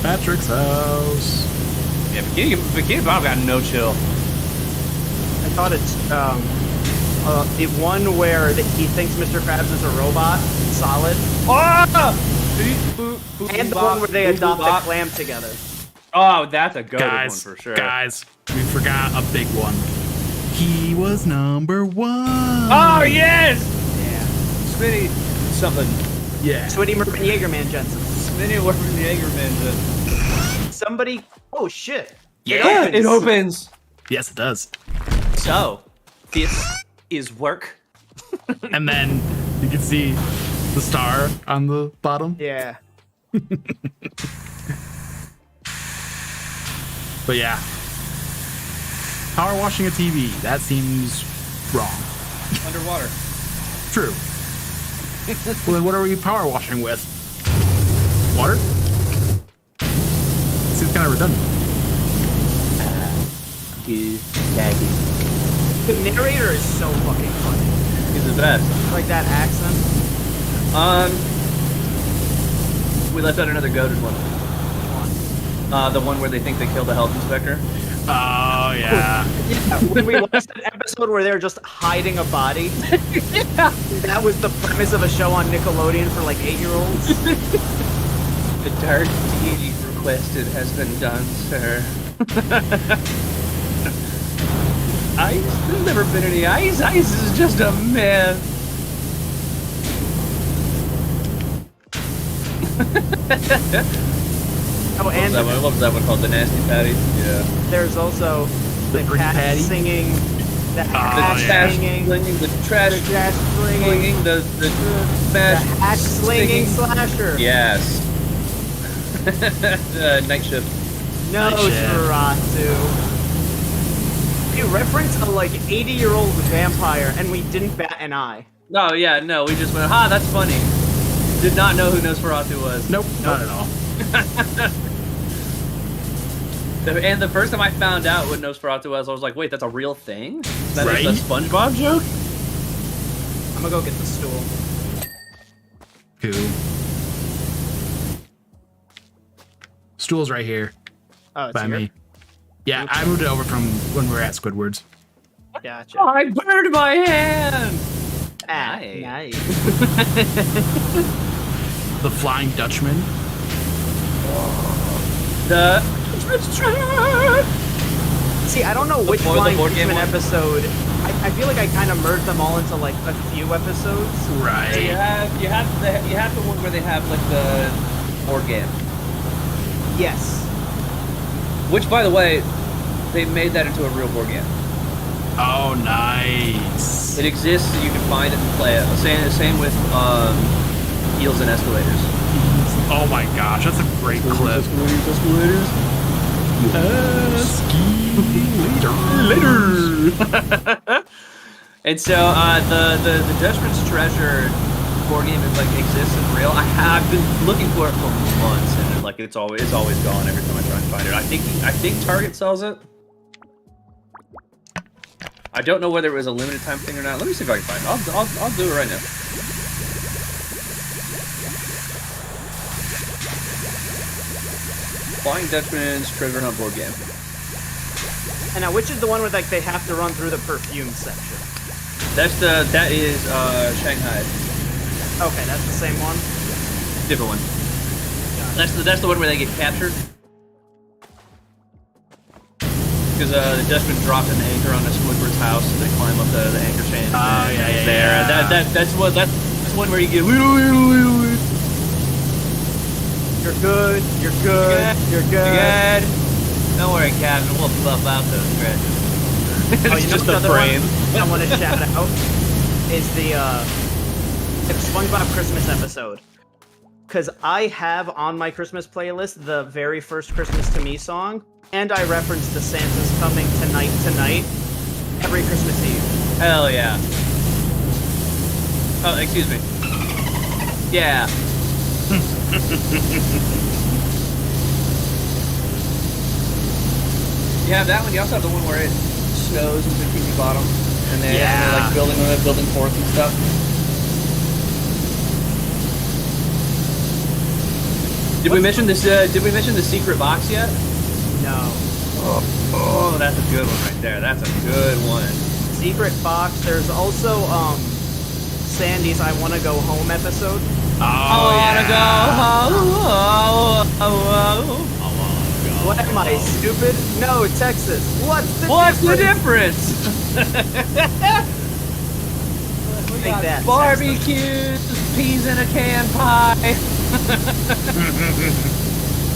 Patrick's house. Yeah, Bikini Bottom got no chill. I thought it's the one where he thinks Mr. Krabs is a robot. Solid. Oh! And the one where they adopt a clam together. Oh, that's a good one Guys, for sure. guys, we forgot a big one. He was number one. Oh yes! Yeah. Smitty something. Yeah. Switty Mervin Jaegerman Jensen. Smitty working the Jaegerman. Somebody. Oh shit. Yeah. It opens. Yes, it does. So, this is work. And then you can see the star on the bottom. Yeah. But yeah. Power washing a TV. That seems wrong. Underwater. True. Well, then what are we power washing with? Water? Seems kind of redundant. The narrator is so fucking funny. He's the best. Like that accent. We left out another goated one. The one where they think they killed the health inspector. Oh, yeah. Yeah, when we watched that episode where they're just hiding a body. Yeah. That was the premise of a show on Nickelodeon for like 8-year-olds. The dark deed requested has been done, sir. Ice? There's never been any ice. Ice is just a myth. Oh, and What was that one called? The Nasty Patty? Yeah. there's also the Pretty cat Patty? singing, the The hat trash slinging, slinging, the trash the trash slinging, slinging, the the smash hat slinging stinging. slasher. Yes. Night shift. No, Nice shit. Nosferatu. You reference a like 80-year-old vampire, and we didn't bat an eye. No, yeah, no, we just went, ha, that's funny. Did not know who Nosferatu was. Nope, not at all. And the first time I found out what Nosferatu was, I was like, wait, that's a real thing? That Right? is a SpongeBob joke? I'm gonna go get the stool. Cool. Stool's right here Oh, it's by here? me. Yeah, I moved it over from when we were at Squidward's. Gotcha. I burned my hand! Ah, nice. The Flying Dutchman. The... See, I don't know which board- the Flying board game Dutchman one? episode. I feel like I kind of merged them all into like a few episodes. So you Right. have the one where they have like the board game. Yes. Which, by the way, they made that into a real board game. Oh, nice. It exists, you can find it and play it. Same with Heels and Escalators. Oh my gosh, that's a great clip. Escalators. Later. And so the Dutchman's Treasure board game is like exists and real. I've been looking for it for months, and like it's always gone every time I try and find it. I think Target sells it. I don't know whether it was a limited time thing or not. Let me see if I can find it. I'll do it right now. Flying Dutchman's Treasure Hunt board game. And now, which is the one where like they have to run through the perfume section? That is Shanghai. Okay, that's the same one. Different one. That's the one where they get captured. Because the Dutchman dropped an anchor on the Squidward's house, and they climb up the anchor chain. Oh, yeah, yeah, there. yeah. That's one where you get. You're good. You're good. You're good. Don't worry, Captain. We'll buff out those scratches. Oh, It's you know just what a the other frame. one I want to shout out is the SpongeBob Christmas episode. Because I have on my Christmas playlist the very first Christmas to Me song, and I reference the Santa's Coming Tonight every Christmas Eve. Hell yeah. Oh, excuse me. Yeah. You have that one. You also have the one where it snows in Bikini Bottom, and they're like building forts and stuff. Did we mention this? Did we mention the secret box yet? No. Oh, that's a good one right there. That's a good one. Secret Box. There's also Sandy's I Wanna Go Home episode. What am I, stupid? No, Texas. What's the difference? We Think got that, barbecues, peas in a can pie.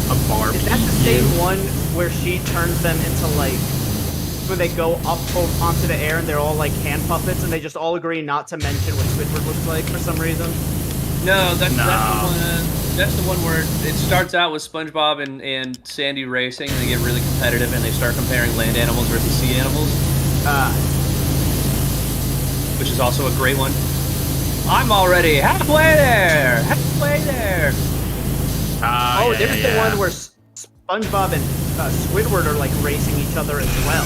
A barbecue. Is that the same one where she turns them into like, where they go up onto the air and they're all like hand puppets and they just all agree not to mention what Squidward looks like for some reason? No, that's the one. That's the one where it starts out with SpongeBob and Sandy racing, and they get really competitive, and they start comparing land animals versus sea animals, which is also a great one. I'm already halfway there. Halfway there. There's the one where SpongeBob and Squidward are like racing each other as well.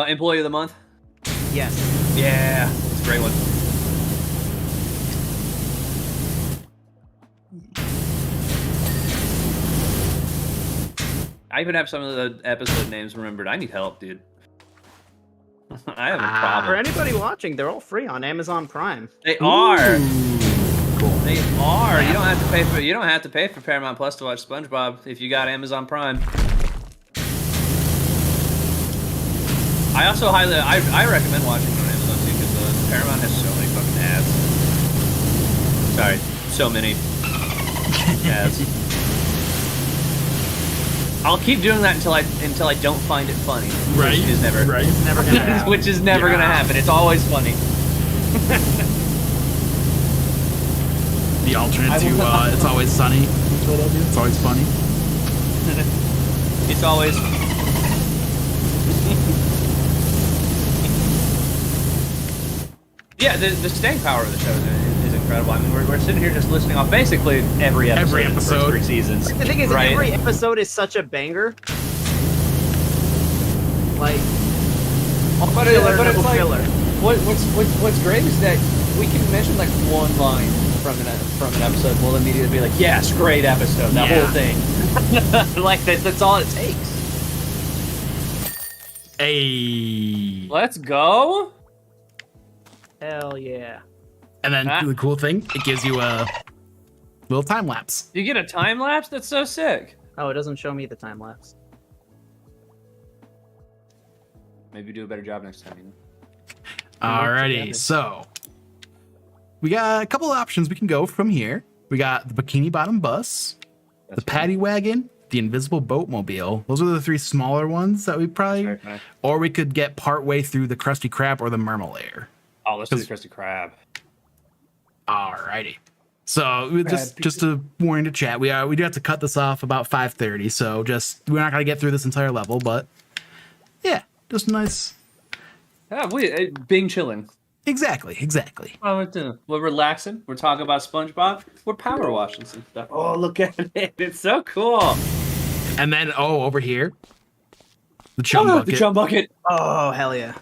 Employee of the month. Yes. Yeah, it's a great one. I even have some of the episode names remembered. I need help, dude. I have a For problem. anybody watching, they're all free on Amazon Prime. They are. Cool. They are. You don't have to pay for. You don't have to pay for Paramount Plus to watch SpongeBob if you got Amazon Prime. I also I recommend watching it on Amazon too because Paramount has so many fucking ads. Sorry, so many ads. I'll keep doing that until I don't find it funny. Right. Which is never. Right. It's never gonna happen. Which is never Yeah. gonna happen. It's always funny. The alternate to It's Always Sunny. It's always funny. It's always. Yeah, the staying power of the show is incredible. I mean, we're sitting here just listening off basically every episode. Every of the first episode. 3 seasons. The thing is, right? every episode is such a banger. Like, But it's like, filler. what's great is that we can mention like one line from an episode. We'll immediately be like, yes, great episode. That Yeah. whole thing. Like that's all it takes. Hey. Let's go. Hell yeah. And then the cool thing, it gives you a little time lapse. You get a time lapse. That's so sick. Oh, it doesn't show me the time lapse. Maybe do a better job next time. You know? Alrighty, so we got a couple of options we can go from here. We got the Bikini Bottom Bus, the Paddy Wagon, the Invisible Boatmobile. Those are the 3 smaller ones that we probably, Okay. or we could get partway through the Krusty Krab or the Mermalair. Oh, let's do the Krusty Krab. Alrighty. So just to warn the chat, we do have to cut this off about 5:30. So we're not gonna get through this entire level, but yeah, just nice. Yeah, being chilling. Exactly. We're relaxing. We're talking about SpongeBob. We're power washing some stuff. Oh, look at it! It's so cool. And then over here, the chum bucket. The chum bucket. Oh, hell yeah.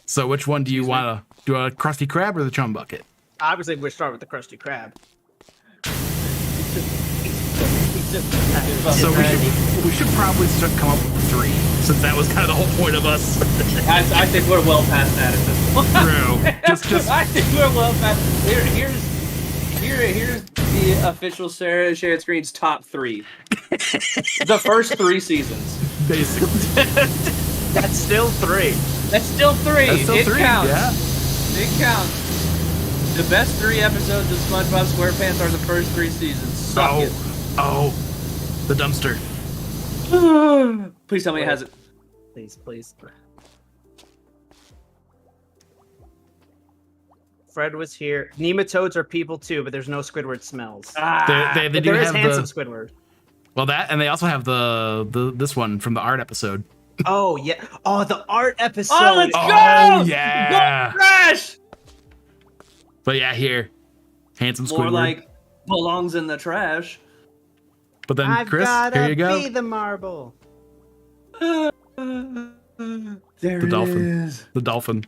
So which one do you want to do? A Krusty Krab or the chum bucket? Obviously, we start with the Krusty Krab. So we should probably come up with 3, since that was kind of the whole point of us. I think we're well past that at this point. True. Just I think we're well past. Here's the official Sarah Shared Screen's top 3. The first 3 seasons. basically. That's still 3. That's still 3. That's still it 3. counts. Yeah. It counts. The best 3 episodes of SpongeBob SquarePants are the first 3 seasons. Suck it. Oh, the dumpster. Please tell me it has it. Please. Fred was here. Nematodes are people too, but there's no Squidward smells. They do There is have handsome Squidward. well, that, and they also have the this one from the art episode. Oh yeah. Oh, the art episode. Oh, let's go! Oh, yeah. Go Crash! But yeah, here, handsome Squidward. More like belongs in the trash. But then, I've Chris, gotta here you go. be the marble. There The dolphin. The dolphin.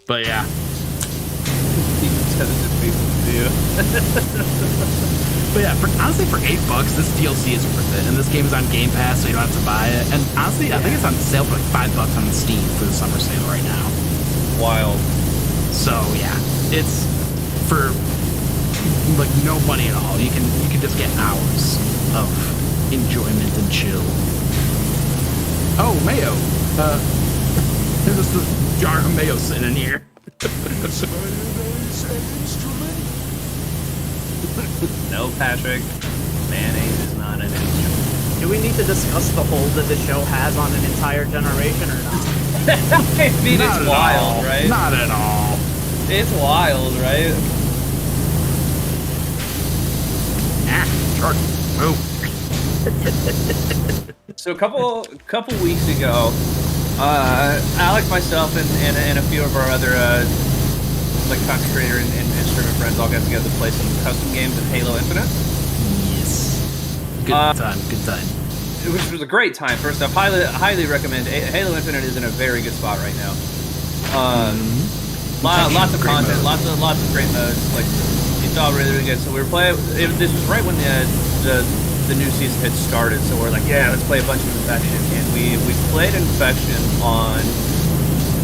But yeah. But yeah, honestly, for $8, this DLC is worth it. And this game is on Game Pass, so you don't have to buy it. And honestly, I think it's on sale for like $5 on Steam for the summer sale right now. Wild. So yeah, it's for like no money at all. You can just get hours of enjoyment and chill. Oh, mayo. There's just a jar of mayo sitting in here. No, Patrick. Mayonnaise is not an instrument. Do we need to discuss the hold that the show has on an entire generation or not? I mean, Not it's at wild, all. right? Not at all. It's wild, right? Shark. Move. So a couple weeks ago, Alec, myself, and a few of our other like content creator and streamer friends all got together to play some custom games in Halo Infinite. Yes. Good time. Good time. Which was a great time. First off, highly recommend. Halo Infinite is in a very good spot right now. Lots of Great content, modes. lots of great modes. Like it's all really good. So we were playing. This was right when the new season had started. So we're like, yeah, let's play a bunch of Infection, and we played Infection on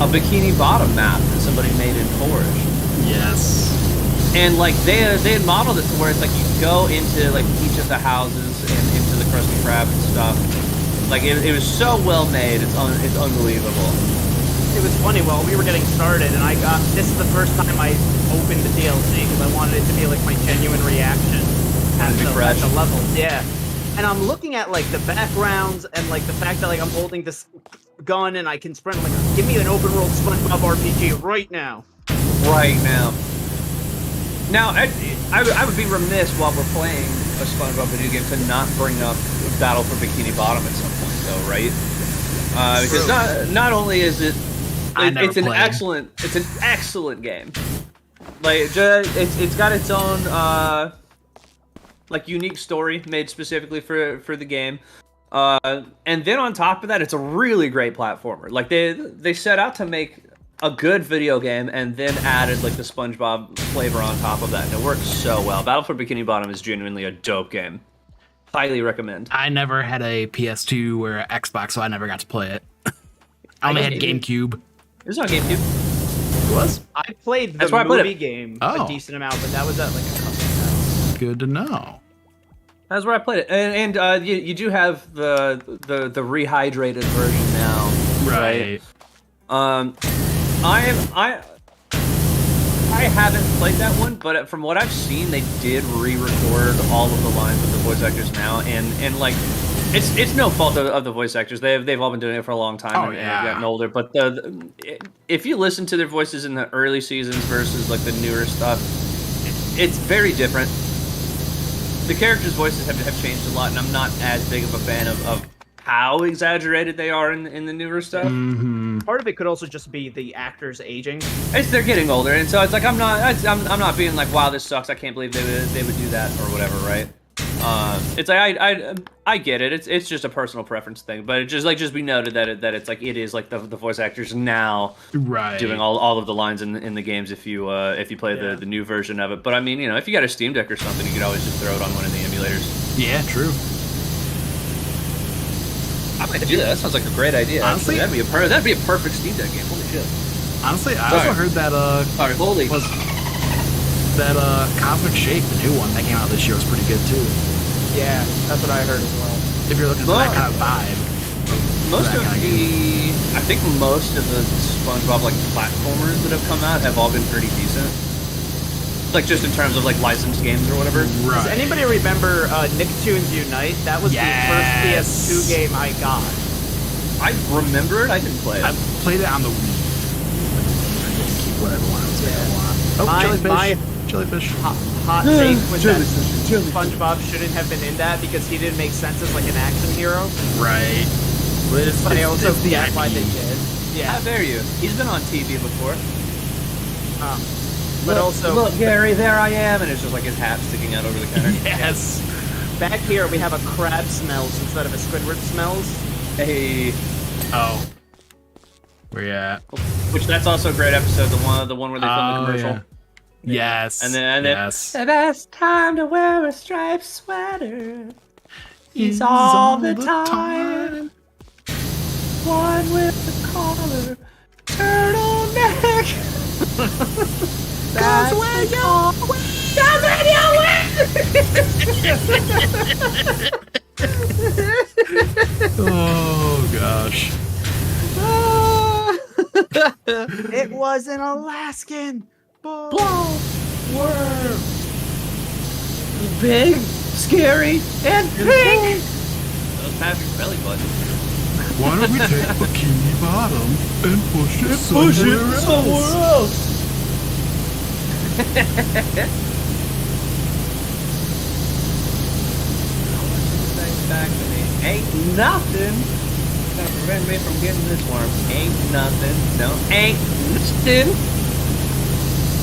a Bikini Bottom map that somebody made in Forge. Yes. And like they had modeled it to where it's like you go into like each of the houses and into the Krusty Krab and stuff. Like it was so well made. It's unbelievable. It was funny, well, we were getting started, and this is the first time I opened the DLC, because I wanted it to be like my genuine reaction at the level. Yeah. And I'm looking at like the backgrounds and like the fact that like I'm holding this gun and I can sprint. I'm like, give me an open world SpongeBob RPG right now. Right now. Now, I would be remiss while we're playing a SpongeBob video game to not bring up Battle for Bikini Bottom at some point, though, right? Because not only is it's an excellent game. Like it's got its own like unique story made specifically for the game. And then on top of that, it's a really great platformer. Like they set out to make a good video game and then added like the SpongeBob flavor on top of that, and it works so well. Battle for Bikini Bottom is genuinely a dope game. Highly recommend. I never had a PS2 or an Xbox, so I never got to play it. I only had GameCube. It was on GameCube. It was? I played the movie game a decent amount, but that was at like a custom house. Good to know. That's where I played it, and you do have the rehydrated version now, right? I haven't played that one, but from what I've seen, they did re-record all of the lines with the voice actors now, and like it's no fault of the voice actors. They've all been doing it for a long time and have gotten older. But if you listen to their voices in the early seasons versus like the newer stuff, it's very different. The characters' voices have changed a lot, and I'm not as big of a fan of how exaggerated they are in the newer stuff. Mm-hmm. Part of it could also just be the actors aging. They're getting older, and so it's like I'm not being like, wow, this sucks. I can't believe they would do that or whatever, right? It's like I get it. It's just a personal preference thing, but it just be noted that it's like it is like the voice actors now doing all of the lines in the games if you play the new version of it. But I mean, you know, if you got a Steam Deck or something, you could always just throw it on one of the emulators. Yeah, true. I might do that. That sounds like a great idea. Honestly, that'd be a perfect Steam Deck game. Holy shit. Honestly, I also heard that that Cosmic Shake, the new one that came out this year, was pretty good too. Yeah, that's what I heard as well. If you're looking for that kind of vibe. I think most of the SpongeBob like platformers that have come out have all been pretty decent. Like just in terms of like licensed games or whatever. Right. Does anybody remember Nicktoons Unite? That was the first PS2 game I got. I remember it. I didn't play it. I played it on the Wii. Keep whatever one I was jellyfish. Hot take was that SpongeBob shouldn't have been in that because he didn't make sense as like an action hero. Right. But I also get why they did. Yeah. How dare you? He's been on TV before. But look, Gary, there I am, and it's just like his hat sticking out over the counter. Yes. Back here we have a crab smells instead of a Squidward smells. Hey. Oh. Where you at? Which that's also a great episode. The one where they film the commercial. Yeah. Yes. And then yes. The best time to wear a striped sweater is all the time. One with the collar, turtleneck. That's where you Oh gosh. It was an Alaskan blow worm. Big, scary, and pink. That's Patrick's belly button. Why don't we take Bikini Bottom and push it somewhere else? Back to me. Ain't nothing gonna prevent me from getting this worm. Ain't nothing. No, ain't nothing.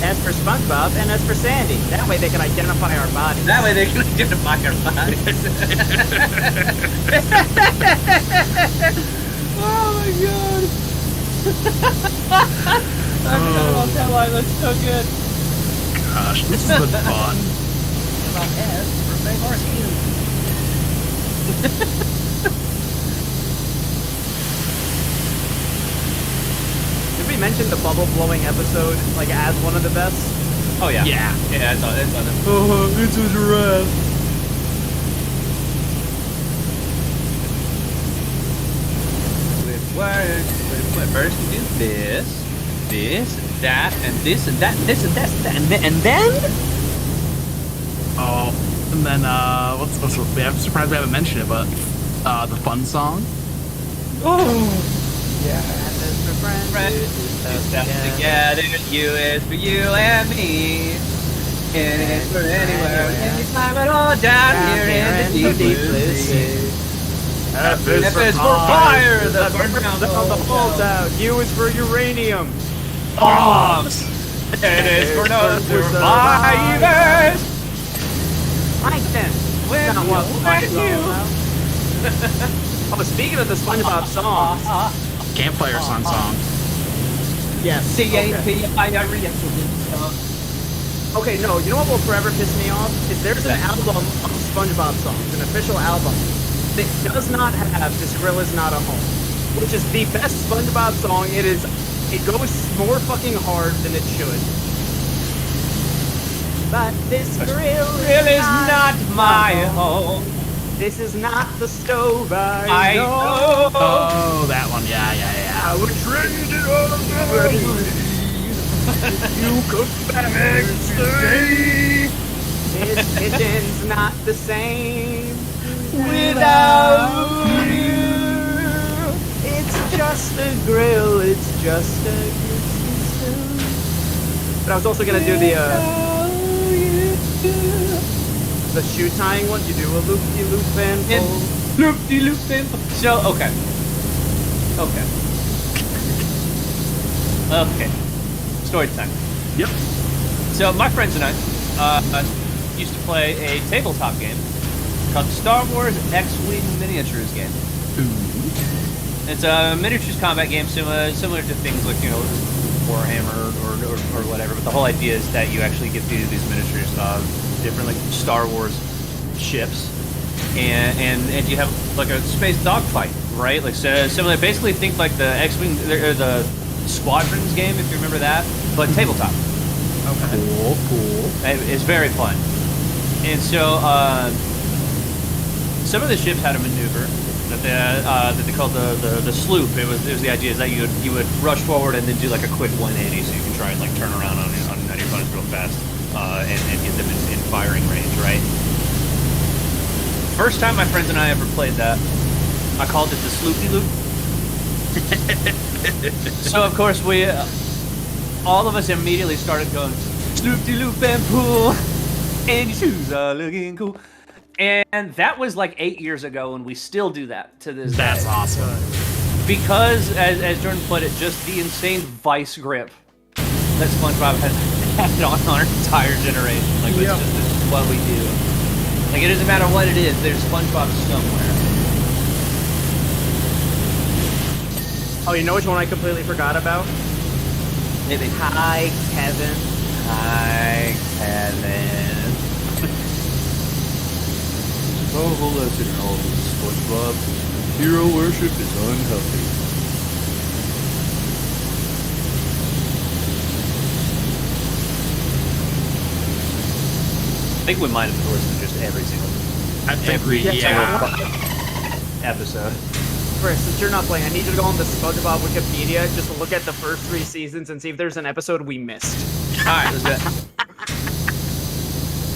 As for SpongeBob and as for Sandy, that way they can identify our bodies. That way they can identify our bodies. Oh my god! I forgot about that line. That's so good. Gosh, this has been fun. About S for Bay Marquis. Did we mention the bubble blowing episode like as one of the best? Oh yeah. Yeah. Yeah, it's on it. It's a giraffe. First you do this, that, and this, and that, and this, and that, and then Oh, and then what's I'm surprised we haven't mentioned it, but the fun song. Together, you is for you and me. And it's for anywhere, anytime at all, down here in the deep blue sea. F is for fire that burns down the whole town. U is for uranium. Bombs. It is for no survivors. Plankton. When Not what you Oh, speaking of the SpongeBob songs. Campfire song. Yes. Okay, no, you know what will forever piss me off? Is there's an album of SpongeBob songs, an official album, that does not have This Grill Is Not a Home, which is the best SpongeBob song. It goes more fucking hard than it should. But this grill is not my home. This is not the stove I know. Oh, that one. Yeah. I would trade it all away. You come back and stay. This kitchen's not the same without you. It's just a grill, it's just a good system. But I was also gonna do the shoe tying one. You do a loop-de-loop and pull. Loop-de-loop and pull. So, okay. Story time. Yep. So my friends and I used to play a tabletop game called the Star Wars X-Wing Miniatures game. It's a miniatures combat game similar to things like, Warhammer or whatever, but the whole idea is that you actually get these miniatures of different like Star Wars ships, and you have like a space dogfight, right? Like similar, basically think like the X-Wing or the Squadrons game, if you remember that, but tabletop. Okay. Cool. It's very fun. And so some of the ships had a maneuver that they called the sloop. It was the idea is that you would rush forward and then do like a quick 180, so you can try and like turn around on your opponents real fast and get them in firing range, right? First time my friends and I ever played that, I called it the Sloopy Loop. So of course we, all of us immediately started going Sloop-de-loop and pull, and your shoes are looking cool. And that was like 8 years ago, and we still do that to this day. That's awesome. Because, as Jordan put it, just the insane vice grip that SpongeBob has had on our entire generation. Like, it's just what we do. Like, it doesn't matter what it is, there's SpongeBob somewhere. Oh, you know which one I completely forgot about? Maybe. Hi, Kevin. Hi, Kevin. Oh, lesson in all this, SpongeBob. Hero worship is unhealthy. I think we might have listened to just every single episode. Chris, since you're not playing, I need you to go on the SpongeBob Wikipedia just to look at the first 3 seasons and see if there's an episode we missed. Alright, let's do it.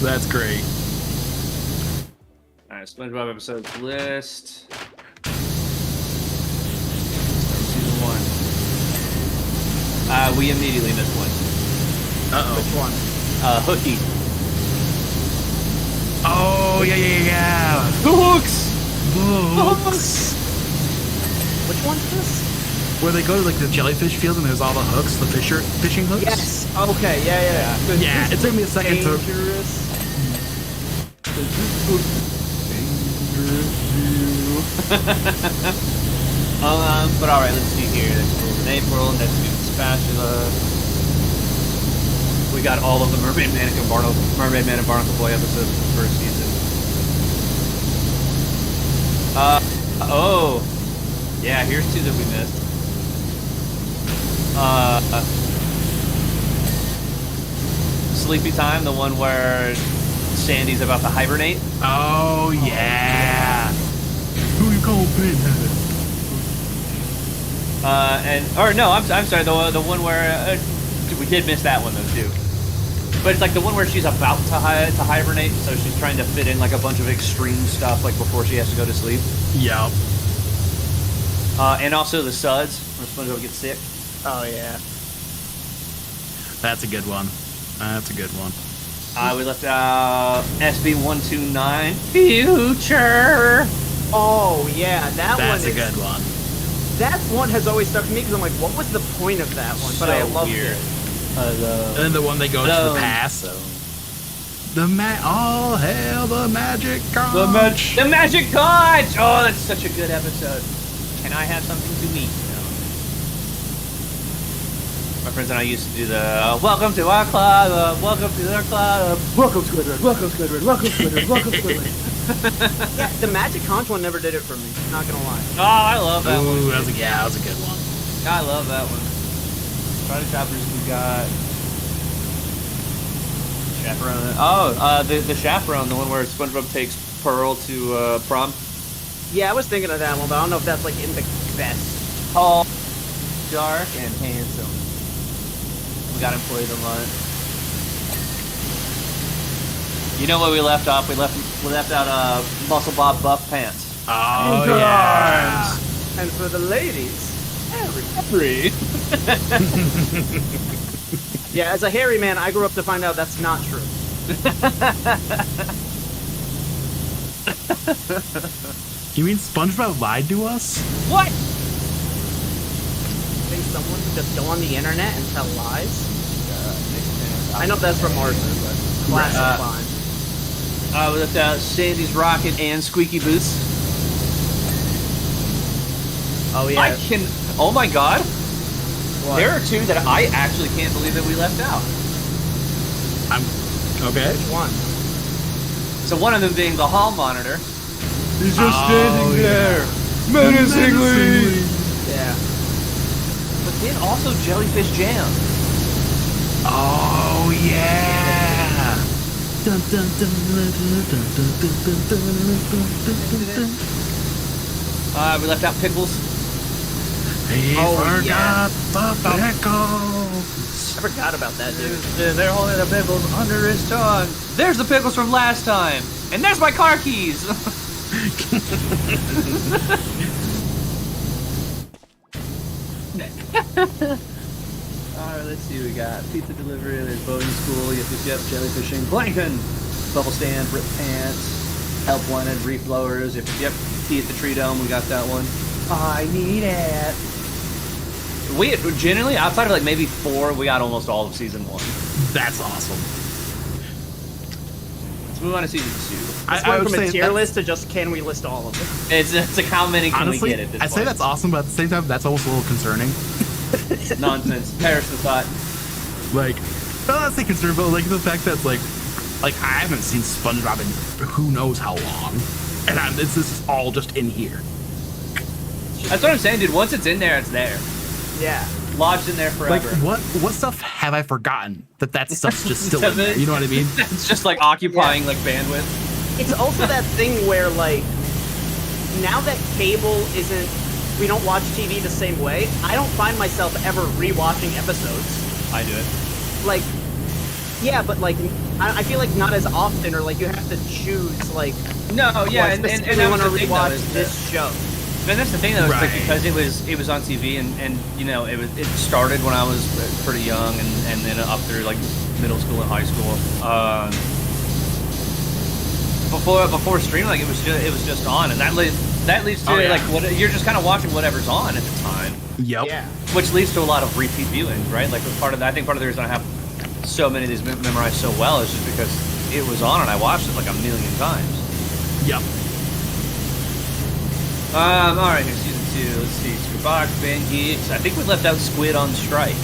That's great. Alright, SpongeBob episodes list. Season 1. We immediately missed one. Uh-oh. Which one? Hooky. Oh, yeah. The hooks! Hooks. Which one's this? Where they go to like the jellyfish field and there's all the hooks, the fishing hooks? Yes. Okay, yeah. Yeah, it took me a second to... Dangerous. But alright, let's see here. That's in April, next week Spatula. We got all of the Mermaid Man and Barnacle Boy episodes from the first season. Oh. Yeah, here's 2 that we missed. Sleepy Time, the one where Sandy's about to hibernate. Oh, yeah. Who you call Pinhead? I'm sorry, the one where we did miss that one though too. But it's like the one where she's about to hibernate, so she's trying to fit in like a bunch of extreme stuff like before she has to go to sleep. Yep. And also the Suds, when SpongeBob gets sick. Oh yeah. That's a good one. That's a good one. We left out SB129 Future. Oh yeah, that That's one. a good one. That one has always stuck to me because I'm like, what was the point of that one? But I loved it. And then the one they go to the past. So. All hail the magic conch. The magic conch. Oh, that's such a good episode. Can I have something to eat? No. My friends and I used to do the welcome to our club, welcome to our club, welcome Squidward, welcome Squidward, welcome Squidward, welcome Squidward. Yeah, the magic conch one never did it for me. Not gonna lie. Oh, I love that one. Ooh, that was a good one. I love that one. Friday Choppers, we got Chaperone. Oh, the Chaperone, the one where SpongeBob takes Pearl to prom. Yeah, I was thinking of that one, but I don't know if that's like in the best. Tall, dark, and handsome. We got him played a lot. You know what we left off? We left out Muscle Bob buff pants. Oh yeah. And for the ladies, Every. yeah, as a hairy man, I grew up to find out that's not true. You mean SpongeBob lied to us? What? Think someone could just go on the internet and tell lies? I know that's from Arthur, but classic line. We left out Sandy's Rocket and Squeaky Boots. Oh yeah. Oh my god. What? There are two that I actually can't believe that we left out. Okay. Which one? So one of them being the hall monitor. He's just standing there, menacingly. Yeah. But then also Jellyfish Jam. Oh yeah. Dun, dun, dun, dun, dun, dun, dun, dun, dun. We left out Pickles. He forgot yeah. the pickles. I forgot about that, dude. They're holding the pickles under his tongue. There's the pickles from last time. And there's my car keys. Alright, let's see what we got. Pizza delivery, there's boating school, yep, jellyfishing, plankton, bubble stand, rip pants, help wanted, reef blowers, yep, tea at the tree dome, we got that one. I need it. We generally, outside of like maybe 4, we got almost all of season 1. That's awesome. Let's move on to season 2. I went from a tier list to just can we list all of them? It's like how many can honestly, we get at this I point? say that's awesome, but at the same time, that's almost a little concerning. Nonsense. Perish the thought. Like, well, not say concerned, but like the fact that it's like I haven't seen SpongeBob in who knows how long, and this is all just in here. That's what I'm saying, dude. Once it's in there, it's there. Yeah. Lodged in there Like, forever. what stuff have I forgotten that stuff's just still in there? You know what I mean? It's just like occupying like bandwidth. It's also that thing where like now that cable isn't, we don't watch TV the same way. I don't find myself ever rewatching episodes. I do it. Like, yeah, but like I feel like not as often, or like you have to choose like. No, yeah, and I want to the thing, though, rewatch is this show. And that's the thing, though, is like Right. because it was on TV, and you know it started when I was pretty young, and then up through like middle school and high school. Before streaming, like it was just on, and that leads to like what you're just kind of watching whatever's on at the time. Yep. Yeah. Which leads to a lot of repeat viewings, right? Like part of the reason I have so many of these memorized so well is just because it was on and I watched it like a million times. Yep. All right, here's season 2. Let's see, Box, Band Geeks. I think we left out Squid on Strike.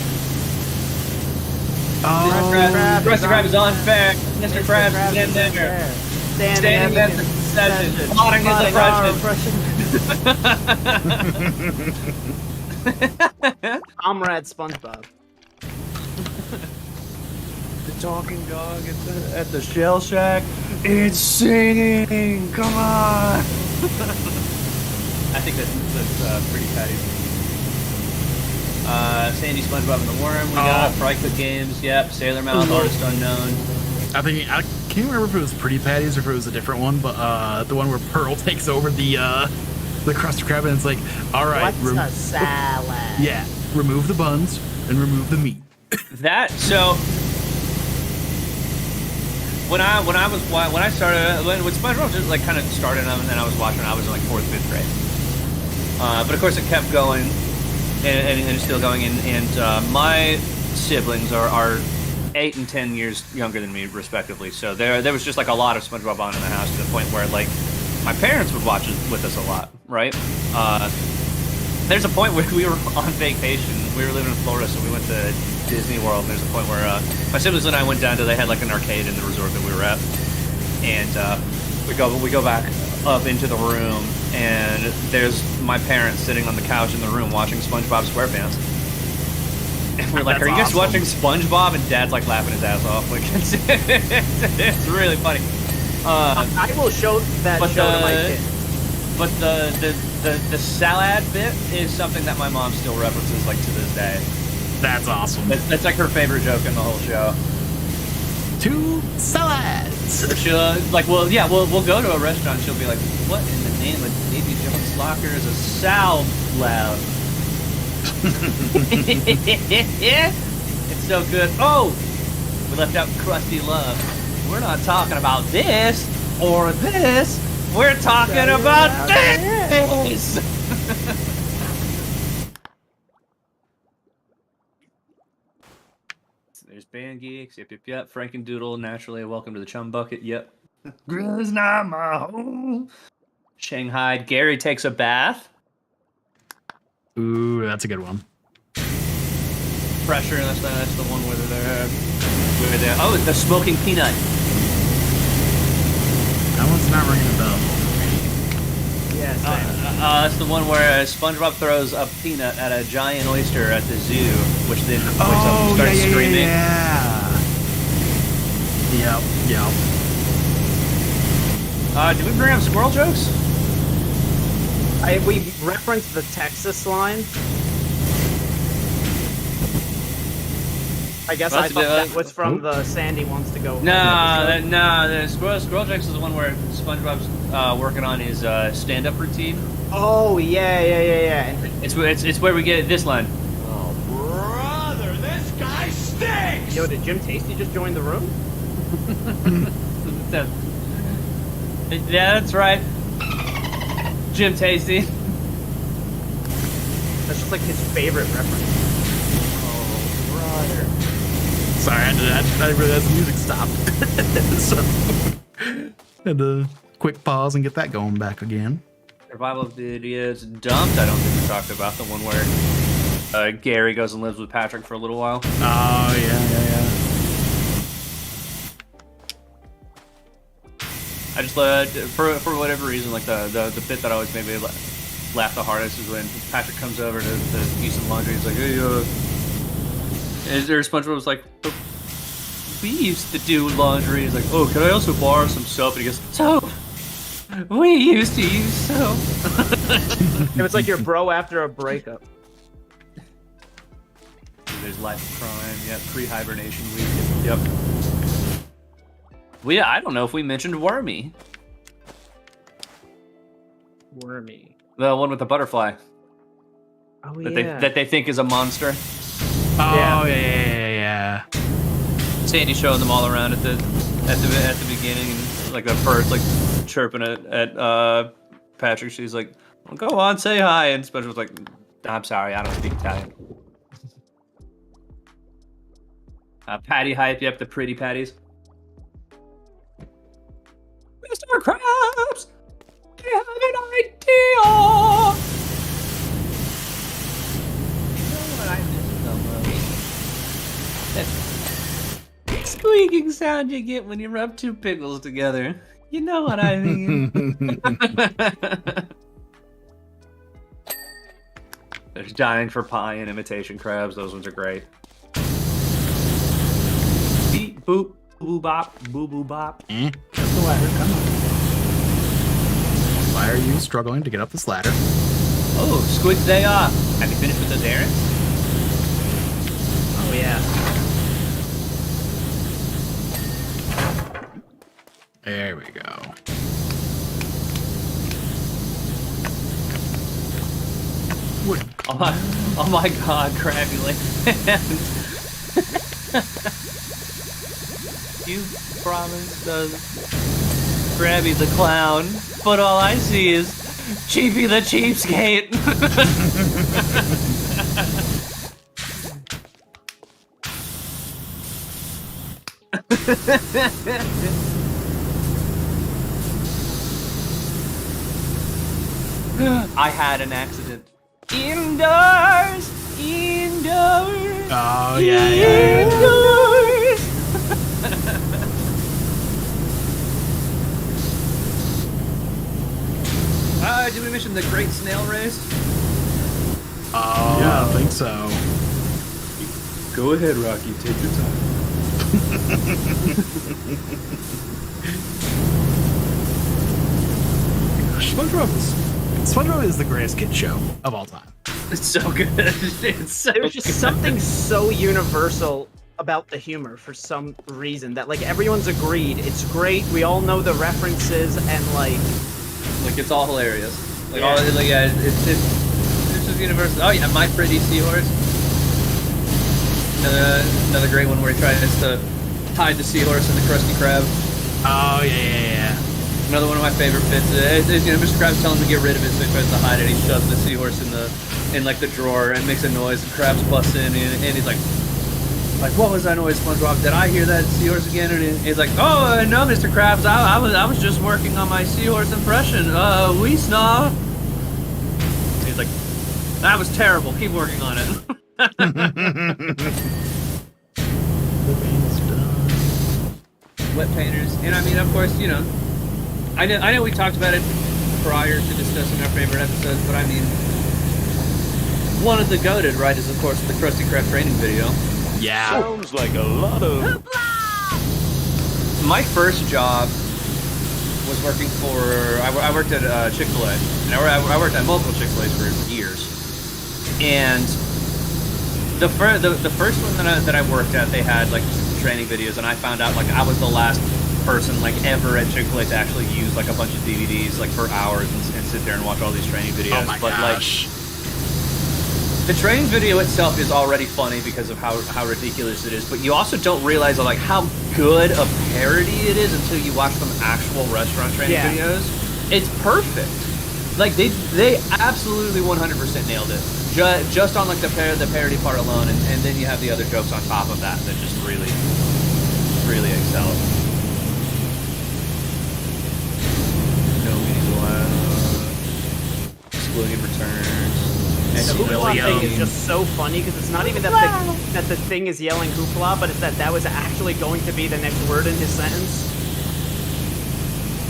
Krusty Krab is unfair. Mr. Krabs is in there. Standing at the concession. Plotting his oppression. Comrade SpongeBob. The talking dog at the Shell Shack. It's singing. Come on. I think that's pretty petty. Sandy, SpongeBob, and the Worm. We got Fry Cook Games. Yep. Sailor Mouth, Artist Unknown. I can't remember if it was Pretty Patties or if it was a different one, but the one where Pearl takes over the Krusty Krab and it's like, all right, What's a salad? Yeah, remove the buns and remove the meat. So when I started when SpongeBob just like kind of started and I was watching, I was in like 4th, 5th grade. But of course it kept going and it's still going. And my siblings are 8 and 10 years younger than me, respectively. So there was just like a lot of SpongeBob on in the house to the point where like my parents would watch it with us a lot, right? There's a point where we were on vacation. We were living in Florida, so we went to Disney World. And there's a point where my siblings and I went down to, they had like an arcade in the resort that we were at, and we go back up into the room, and there's my parents sitting on the couch in the room watching SpongeBob SquarePants. And we're like, That's "Are you guys awesome. watching SpongeBob?" And Dad's like laughing his ass off. Like it's really funny. I will show that show to my kids. But the salad bit is something that my mom still references like to this day. That's awesome. That's like her favorite joke in the whole show. 2 salads. She'll we'll go to a restaurant. And she'll be like, "What in the name of Davy Jones Locker is a salad?" It's so good. Oh, we left out Krusty Love. We're not talking about this or this. We're talking about this. There's Band Geeks. Yep. Frankendoodle. Naturally, welcome to the Chum Bucket. Yep. Girl's not my home. Shanghai. Gary takes a bath. Ooh, that's a good one. Pressure. That's the one where they're. Oh, the smoking peanut. That one's not ringing a bell. Yeah, same. That's the one where SpongeBob throws a peanut at a giant oyster at the zoo, which then wakes up and starts screaming. Yep. Did we bring up squirrel jokes? We referenced the Texas line. I guess I thought that was from the Sandy Wants to Go. The squirrel jokes is the one where SpongeBob's working on his stand-up routine. Oh yeah. It's where we get this line. Oh, brother, this guy stinks! Yo, did Jim Tasty just join the room? Yeah, that's right. Jim Tasty. That's just like his favorite reference. Oh, brother. Sorry, I realized the music stopped. So, had to quick pause and get that going back again. Survival of the Idiots Dumped. I don't think we talked about the one where Gary goes and lives with Patrick for a little while. Oh, yeah. I just for whatever reason, like the bit that always made me laugh the hardest is when Patrick comes over to do some laundry. He's like, "Hey, is there?" SpongeBob was like, "We used to do laundry." He's like, "Oh, can I also borrow some soap?" And he goes, "Soap? We used to use soap." It was like your bro after a breakup. There's Life of Crime. Yep, pre-hibernation week. Yep. I don't know if we mentioned Wormy. Wormy. The one with the butterfly. Oh That they think is a monster. Oh, yeah. Sandy showing them all around at the beginning, and like the bird's like chirping at Patrick. She's like, well, "Go on, say hi." And SpongeBob's like, "I'm sorry, I don't speak Italian." Patty hype. Yep, the pretty patties. Mr. Krabs, I have an idea. You know what I miss the most? That squeaking sound you get when you rub two pickles together. You know what I mean. There's Dying for Pie and Imitation Crabs. Those ones are great. Beep, boop, boo, bop, boo, boo, bop. Just the ladder, come on. Why are you struggling to get up this ladder? Oh, Squid's day off. Have you finished with those errands? Oh yeah. There we go. What? Oh my god, Krabby Land. You promised us Krabby the Clown, but all I see is Cheapy the Cheapskate. I had an accident. Indoors, indoors. Oh yeah. Indoors. Did we mention the Great Snail Race? Oh, Yeah. I think so. Go ahead, Rocky. Take your time. SpongeBob is the greatest kid show of all time. It's so good. It's so There's just good. something so universal about the humor for some reason that like everyone's agreed it's great. We all know the references and like Like, it's all hilarious. Like, Yeah. it's just universal. Oh yeah, My Pretty Seahorse. Another great one where he tries to hide the seahorse and the Krusty Krab. Oh yeah. Another one of my favorite bits is Mr. Krabs telling him to get rid of it, so he tries to hide it. He shoves the seahorse in like the drawer and makes a noise, and Krabs busts in, and he's like, what was that noise, SpongeBob? Did I hear that seahorse again? And he's like, oh no, Mr. Krabs, I was just working on my seahorse impression. We snob. He's like, that was terrible. Keep working on it. Wet painters, and I mean, of course, you know, I know we talked about it prior to discussing our favorite episodes, but I mean, one of the goated, right, is of course the Krusty Krab training video. Yeah. Sounds like a lot of... My first job was working for I worked at Chick-fil-A, and I worked at multiple Chick-fil-A's for years, and the first one that I worked at, they had like training videos, and I found out like I was the last person like ever at Chick-fil-A to actually use like a bunch of DVDs like for hours and sit there and watch all these training videos. Oh my but gosh. like the training video itself is already funny because of how ridiculous it is, but you also don't realize like how good a parody it is until you watch some actual restaurant training Yeah. videos. It's perfect. Like they absolutely 100% nailed it. Just on like the parody part alone, and then you have the other jokes on top of that just really excel. No meaning allowed. Excluding returns. the hoopla thing is William. just so funny because it's not even that the thing is yelling hoopla, but it's that was actually going to be the next word in his sentence.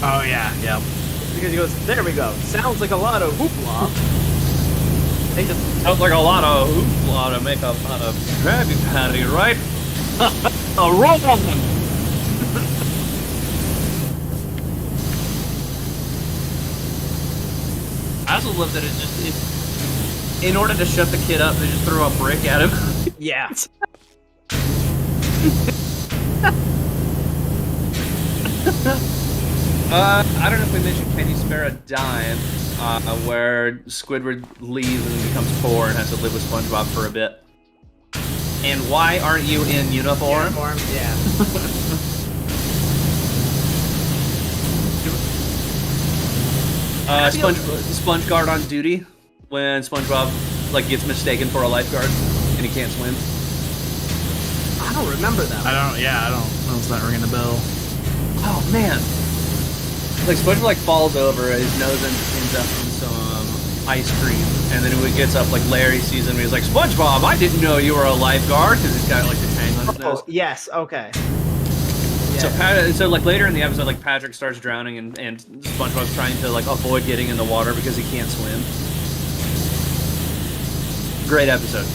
Oh yeah. Yep. Because he goes, there we go. Sounds like a lot of hoopla. They just Sounds like a lot of hoopla to make a lot of Krabby Patty, right? Wrong. I also love that in order to shut the kid up, they just throw a brick at him. yeah. I don't know if we mentioned Can You Spare a Dime, where Squidward leaves and becomes poor and has to live with SpongeBob for a bit. And why aren't you in uniform? Uniform, yeah. Sponge guard on duty when SpongeBob like gets mistaken for a lifeguard and he can't swim. I don't remember that. I don't. It's not ringing a bell. Oh man! Like SpongeBob like falls over, his nose ends up in some ice cream, and then when he gets up, like Larry sees him, and he's like, "SpongeBob, I didn't know you were a lifeguard," because he's got like the tang on his nose. Oh, yes, okay. So like later in the episode, like Patrick starts drowning, and SpongeBob's trying to like avoid getting in the water because he can't swim. Great episode.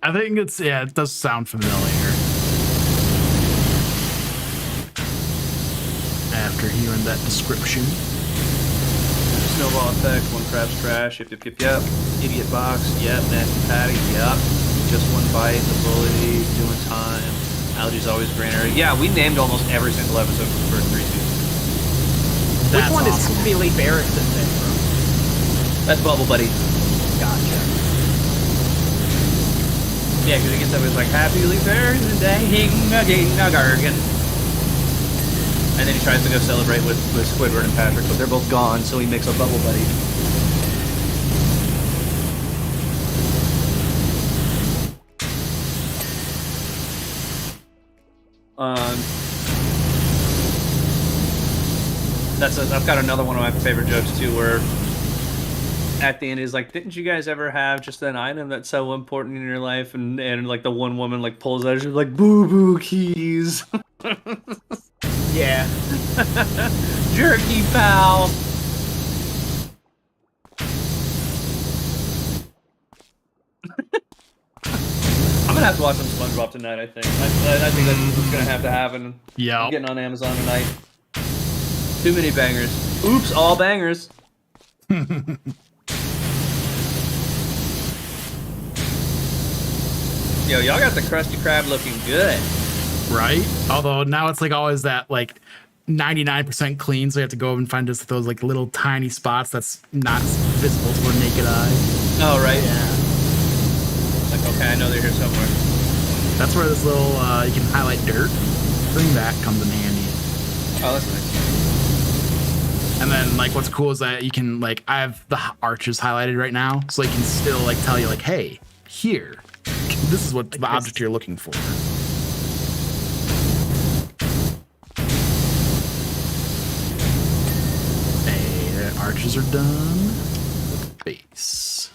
I think it does sound familiar. After hearing that description. Snowball effect, one crab's trash, yep. Idiot box, yep. Nasty Patty, yep. just one bite, the bully, doing time, algae's always greener. Yeah, we named almost every single episode for the first 3 seasons. Which That's one awesome. is Happy Lee Barrison been from? That's Bubble Buddy. Gotcha. Yeah, because he gets up, it's like, Happy Lee Barrison, ding a gargan. And then he tries to go celebrate with Squidward and Patrick, but they're both gone, so he makes a Bubble Buddy. I've got another one of my favorite jokes too, where at the end he's like, "Didn't you guys ever have just an item that's so important in your life?" And like the one woman like pulls out, she's like, "Boo boo keys." Yeah. Jerky pal. I'm gonna have to watch some SpongeBob tonight. I think. I think that's what's gonna have to happen. Yeah. I'm getting on Amazon tonight. Too many bangers. Oops, all bangers. Yo, y'all got the Krusty Krab looking good. Right? Although now it's like always that like 99% clean, so you have to go and find just those like little tiny spots that's not visible to our naked eye. Oh, right. Yeah. Like, okay, I know they're here somewhere. That's where this little you can highlight dirt thing that comes in handy. Oh, that's nice. And then like what's cool is that you can like I have the arches highlighted right now, so you can still like tell you like, hey, here, this is what the object you're looking for. Hey, arches are done. Base.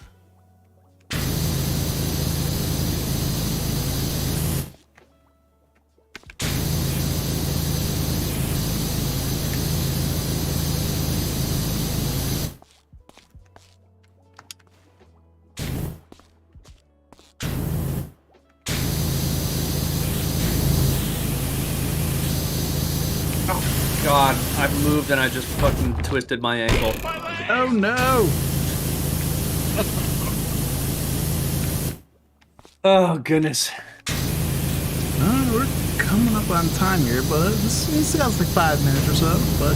God, I've moved and I just fucking twisted my ankle. Oh no! Oh, goodness. We're coming up on time here, but this sounds like 5 minutes or so. But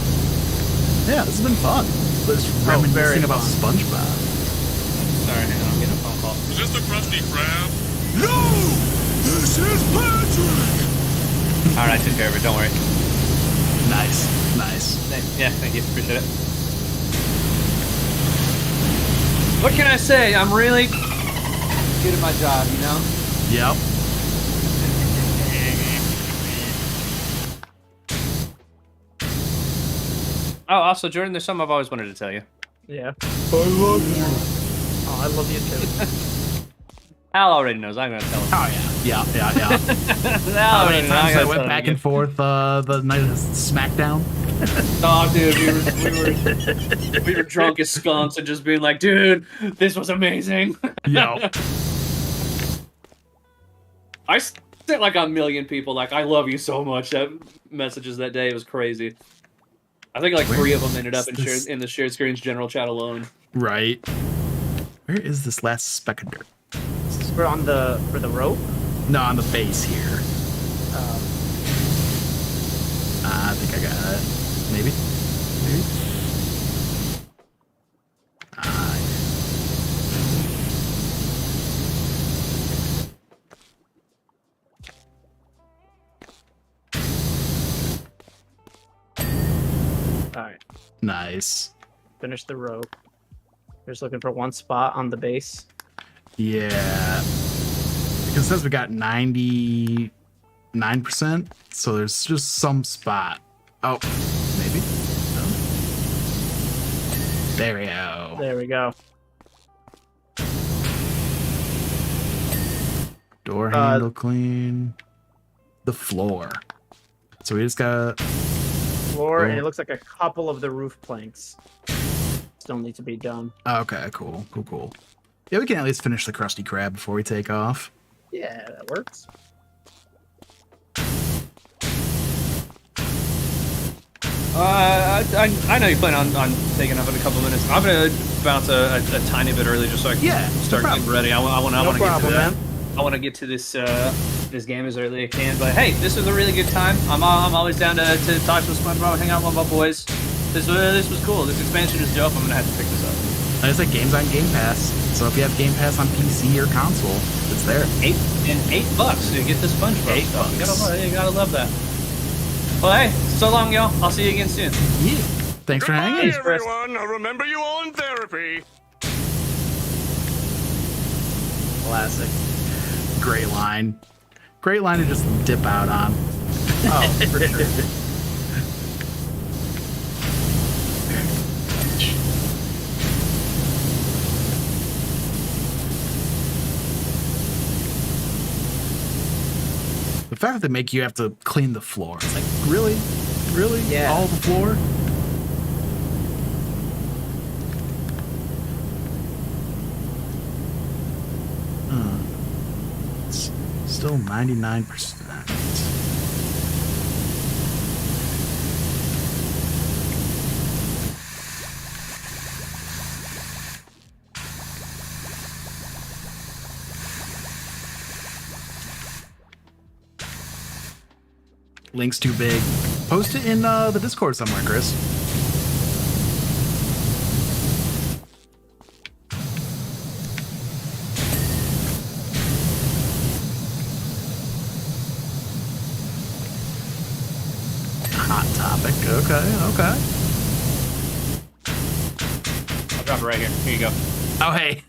yeah, this has been fun. Just reminiscing about SpongeBob. Sorry, hang on, I'm getting a phone call. Is this the Krusty Krab? No! This is Patrick! Alright, I took care of it, don't worry. Nice, nice. Yeah, thank you, appreciate it. What can I say? I'm really good at my job, you know? Yep. Oh, also, Jordan, there's something I've always wanted to tell you. Yeah. I love you. Oh, I love you too. Al already knows. I'm gonna tell him. Oh yeah, yeah. Al How already many knows. I'm times gonna I went tell back him. and forth the night of SmackDown? Oh, dude, we were drunk as skunks and just being like, dude, this was amazing. Yep. I sent like a million people like, I love you so much. That messages that day. It was crazy. I think like 3 of them ended up in the shared screens general chat alone. Right. Where is this last speck of dirt? We're on for the rope. No, on the base here. I think I got it. Maybe. All right. Nice. Finish the rope. We're just looking for one spot on the base. Yeah. Because it says we got 99%, so there's just some spot. Oh, maybe. No. There we go. There we go. Door handle clean. The floor. So we just got Floor, and it looks like a couple of the roof planks still need to be done. okay, cool. Yeah, we can at least finish the Krusty Krab before we take off. Yeah, that works. I know you plan on taking off in a couple minutes. I'm gonna bounce a tiny bit early just so I can start getting ready. I want to get to that. Man. I want to get to this this game as early as I can. But hey, this was a really good time. I'm always down to talk to SpongeBob, hang out with my boys. This was cool. This expansion is dope. I'm gonna have to pick this up. Like I said, games on Game Pass. So if you have Game Pass on PC or console, it's there. $8 to get the SpongeBob stuff. You gotta love that. Well, hey, so long, y'all. I'll see you again soon. Yeah. Thanks for hanging. Hey, everyone. I'll remember you all in therapy. Classic. Great line. Great line to just dip out on. Oh, for sure. The fact that they make you have to clean the floor. It's like, really? Really? Yeah. All the floor? It's still 99%. Link's too big. Post it in the Discord somewhere, Chris. Hot topic. Okay. I'll drop it right here. Here you go. Oh, hey.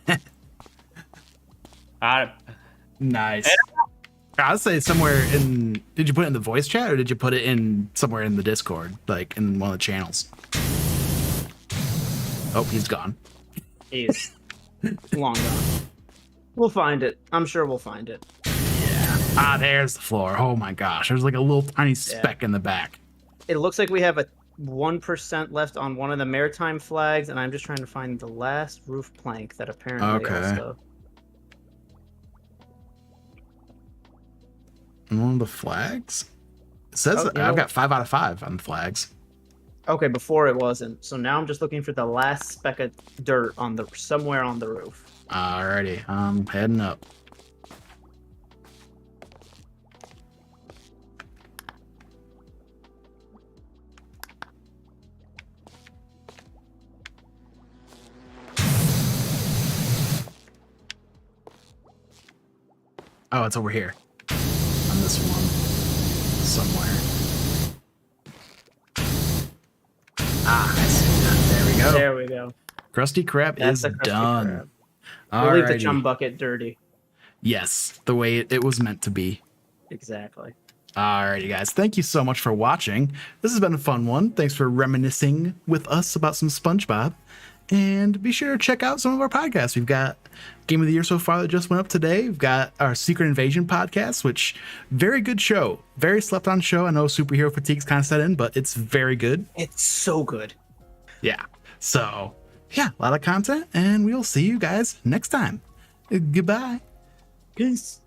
Nice. I'd say somewhere in. Did you put it in the voice chat or did you put it in somewhere in the Discord, like in one of the channels? Oh, he's gone. He's long gone. We'll find it. I'm sure we'll find it. Yeah. Ah, there's the floor. Oh my gosh. There's like a little tiny speck in the back. It looks like we have a 1% left on one of the maritime flags, and I'm just trying to find the last roof plank that apparently also. One of the flags? It says I've got 5 out of 5 on the flags. Okay, before it wasn't. So now I'm just looking for the last speck of dirt on the somewhere on the roof. Alrighty, I'm heading up. Oh, it's over here. On this one. Somewhere. Ah, I see that. There we go. There we go. Krusty Krab That's is the Krusty done. Krab. We'll leave the Alrighty. chum bucket dirty. Yes, the way it was meant to be. Exactly. Alrighty, guys. Thank you so much for watching. This has been a fun one. Thanks for reminiscing with us about some SpongeBob. And be sure to check out some of our podcasts. We've got Game of the Year so far that just went up today. We've got our Secret Invasion podcast, which very good show. Very slept on show. I know superhero fatigue's kind of set in, but it's very good. It's so good. Yeah. So, yeah, a lot of content. And we'll see you guys next time. Goodbye. Peace.